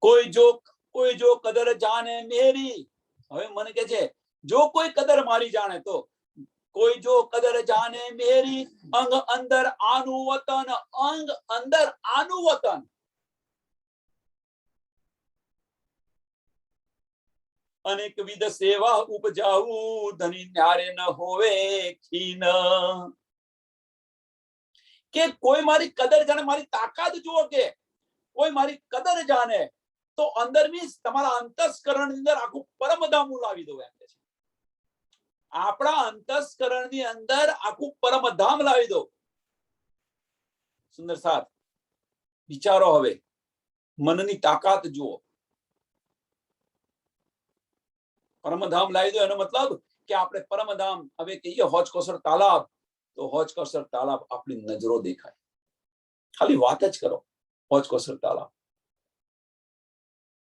કોઈ જો કદર જાને મેરી. હવે મને કે છે જો કોઈ કદર મારી જાણે તો. કોઈ જો કદર જાને મેરી અંગ અંદર આનું વતન. અંગ અંદર આનું વતન. अनेक विध सेवा उपजाऊ धनी न्यारे न होवे खीन. કે કોઈ મારી કદર જાણે, મારી તાકાત જુઓ. કે કોઈ મારી કદર જાણે તો અંદર મીન્સ તમારા અંતસ્કરણ ની અંદર આખું પરમધામ લાવી દો એમ છે. આપણા અંતસ્કરણ ની અંદર આખું પરમધામ લાવી દો. સુંદર સાથ વિચારો. હવે મનની તાકાત જુઓ. પરમધામ લાવી દો એનો મતલબ કે આપણે પરમધામ હવે કહીએ હોજકોસર તાલાબ, તો હોજકોસર તાલાબ આપણી નજરો દેખાય. ખાલી વાત જ કરો હોજકોસર તાલાબ.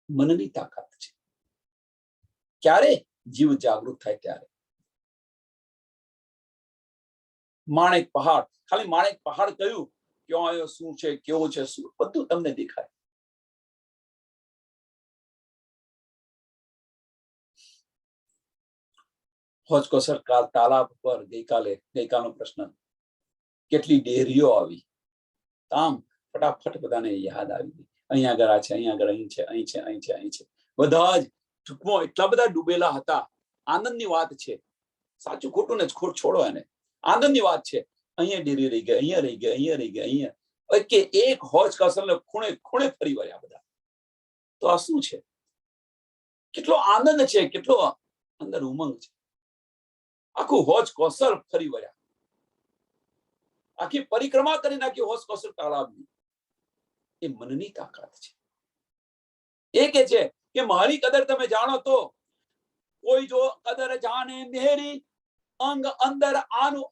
મનની તાકાત છે. ક્યારે? જીવ જાગૃત થાય ત્યારે. માણેક પહાડ, ખાલી માણેક પહાડ કયું, ક્યાં આવ્યો, શું છે, કેવો છે, શું, બધું તમને દેખાય. હોજકોસર તાલાબ પર ગઈકાલનો પ્રશ્ન, કેટલી ડેરીઓ આવી. આમ ફટાફટ બધાને યાદ આવી ગઈ. અહીંયા આગળ આ છે, અહીંયા આગળ અહીં છે, અહીં છે, અહીં છે, અહીં છે. બધા જ ટૂંકમાં એટલા બધા ડૂબેલા હતા. આનંદની વાત છે. સાચું ખોટું ને છોડો એને. આનંદની વાત છે. અહીંયા ડેરી રહી ગઈ, અહીંયા રહી ગઈ, અહીંયા રહી ગઈ, અહીંયા. કે એક હોજકોસરને ખૂણે ખૂણે ફરી વળ્યા બધા. તો આ શું છે? કેટલો આનંદ છે, કેટલો અંદર ઉમંગ છે. આખું હોજકોસર ફરી વળ્યા. આખી પરિક્રમા કરી નાખી હોજકોસર તાલાબની. એ મનની તાકાત છે. એ કે છે કે મારી કદર તમે જાણો તો કોઈ જો કદર જાણે મેરી અંગ અંદર આનું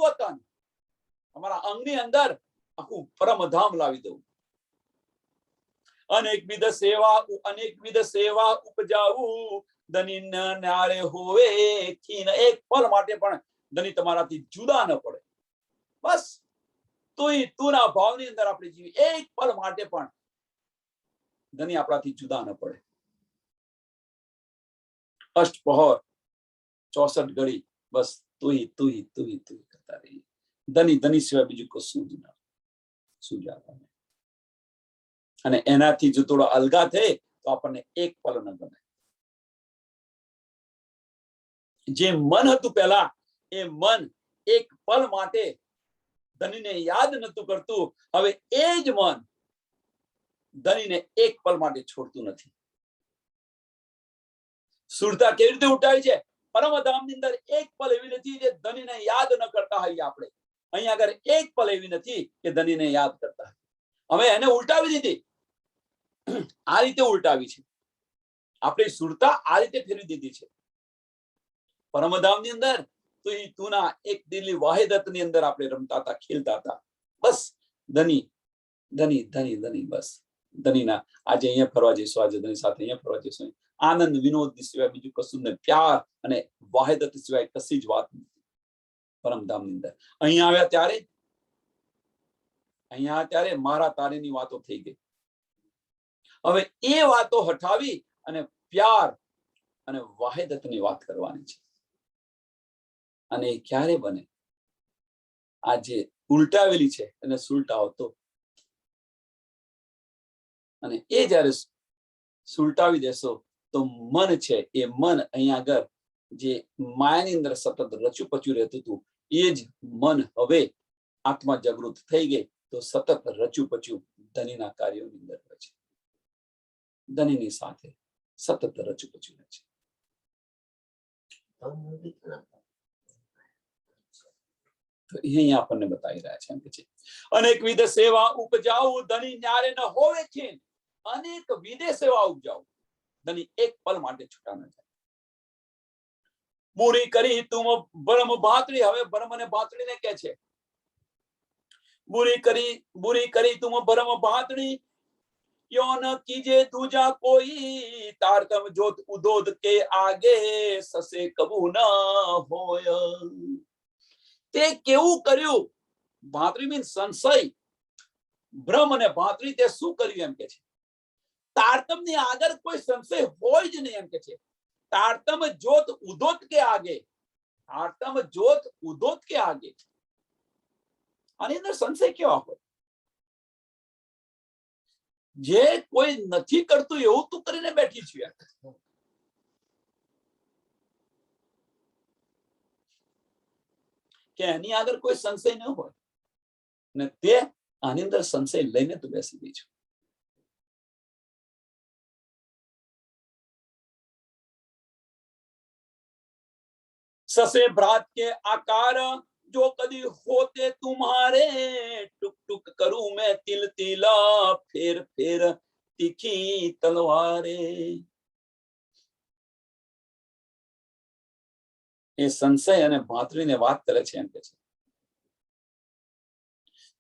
વતન, અમારા અંગની અંદર આખું પરમધામ લાવી દઉં. અનેકવિધ સેવા ઉપજાવું ધની ન્યારે હોવે ખીન, એક પલ માટે પણ ધની તમારાથી જુદા ન પડે. બસ તુંના ભાવની અંદર આપણે જીવી, એક પલ માટે પણ ધની આપણાથી જુદા ન પડે. અષ્ટપહોર 64 ઘડી બસ તું કરતા રહીએ. ધની સિવાય બીજું કશું જ ના સુજાતા. અને એનાથી જો થોડો અલગા થાય તો આપણને એક પલ ન ગમે. જે મન હતું પહેલા, એ મન એક પલ માટે ધનીને યાદ નતું કરતું, હવે એ જ મન ધનીને એક પલ માટે છોડતું નથી. સુરતા કેવી રીતે ઉઠાવી છે? પરમધામની અંદર એક પલ એવી નથી જે ધનીને યાદ ન કરતા હોઈએ આપણે. અહીંયા આગળ એક પલ એવી નથી કે ધનીને યાદ કરતા. હવે એને ઉલટાવી દીધી. આ રીતે ઉલટાવી છે આપણી સુરતા, આ રીતે ફેરવી દીધી છે. પરમધામની અંદર તુના એક દિલની વાહિદતની અંદર આપણે રમતા હતા, ખેલતા હતા. બસ ધની ધની ધની ધની, બસ ધનીના આજે અહીંયા ફરવા જઈશું, આજે ધની સાથે અહીંયા ફરવા જઈશું. આનંદ વિનોદ સિવાય બીજું કશું નહીં. પ્યાર અને વાહિદત સિવાય કશી જ વાત નથી પરમધામની અંદર. અહીંયા આવ્યા ત્યારે મારા તારેની વાતો થઈ ગઈ. હવે એ વાતો હટાવી અને પ્યાર અને વાહિદતની વાત કરવાની છે. અને એ ક્યારે બને? આ જે ઉલટાવેલી છે એને સુલટાવો તો. અને એ જયારે સુલટાવી દેશો તો મન છે, એ મન અહીંયા આગળ જે માયાની અંદર સતત રચું પચ્યું રહેતું હતું, એ જ મન હવે આત્મા જાગૃત થઈ ગઈ તો સતત રચું પચ્યું ધનીના કાર્યોની અંદર હોય છે. ધનીની સાથે સતત રચું પચ્યું રહે છે. તો અહીં આપણને બતાવી રહ્યા છે એમ કે છે અનેકવિધ સેવા ઉપજાવું ધની ન્યારે ન હોવે છે. અનેક વિધે સેવા ઉપજાવું ધની એક પલ માટે છૂટા ન જાય. બુરી કરી તુમ બ્રહ્મ ભાતરી. હવે બ્રહ્મ અને ભાતરીને કે છે बुरी करी तुम भरम भातड़ी, यो न कीजे दूजा कोई, तारतम जोत उदोद के आगे ससे कबू न होय. તે કેવું કર્યું? ભાતરી મીન સંશય. બ્રહ્મ અને ભાતરી તે શું કર્યું એમ કે છે? તારતમ ની આગળ કોઈ સંશય હોય જ નહીં એમ કે છે. તારતમ જોત ઉદોત કે આગે, તારતમ જોત ઉદોત કે આગે. આની અંદર સંશય કેવા હોય? જે કોઈ નથી કરતું એવું તું કરીને બેઠી છે કે એની આગળ કોઈ સંશય ન હોય ને તે આની અંદર સંશય લઈને તું બેસી ગઈ છે. ससे भ्रात के आकार जो कदी होते तुम्हारे, टुक टुक करूं मैं तिल तिला, फेर फेर तीखी तलवारे. એ સંશય અને ભાતરીને વાત કરે છે એમ કે છે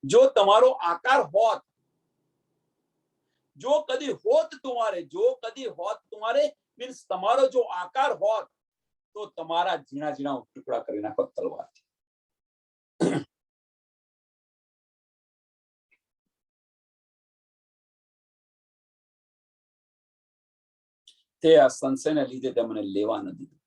જો તમારો આકાર હોત, જો કદી હોત तुम्हारे, जो कदी होत तुम्हारे मीन्स તમારો જો આકાર હોત તો તમારા ઝીણા ઝીણા ટુકડા કરી નાખો તલવારથી. તે આ સંશયને લીધે તેમને લેવા ન દીધું.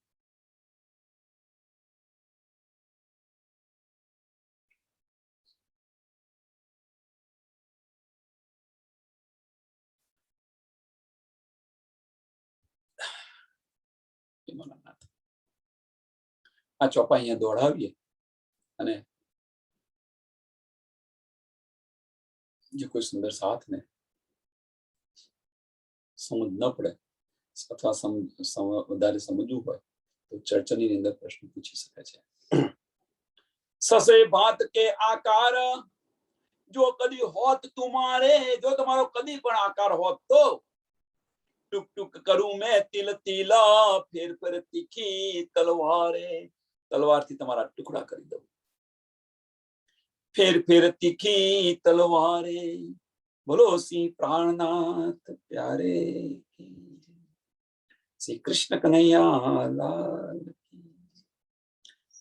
આ ચોપા અહીંયા દોડાવીએ અને જે કોઈ સુંદર સાથને સમજ ન પડે અથવા વધારે સમજવું હોય તો ચર્ચની અંદર પ્રશ્ન પૂછી શકે છે. સસે ભાત કે આકાર જો કદી હોત તુમારે, જો તમારો કદી પણ આકાર હોત તો टुक टुक करूं मैं तिल तिला, फिर तीखी तलवारें, तलवार थी તમારા ટુકડા કરી દઉં, फिर तीखी तलवारें, बोलो सी प्राणनाथ प्यारे की, श्री कृष्ण कन्हैया लाल की,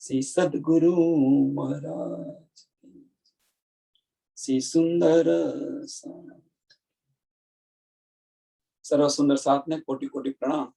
श्री सद्गुरु महाराज की, श्री सुंदर साथ, सर्व सुंदर साथ ने कोटि कोटि प्रणाम।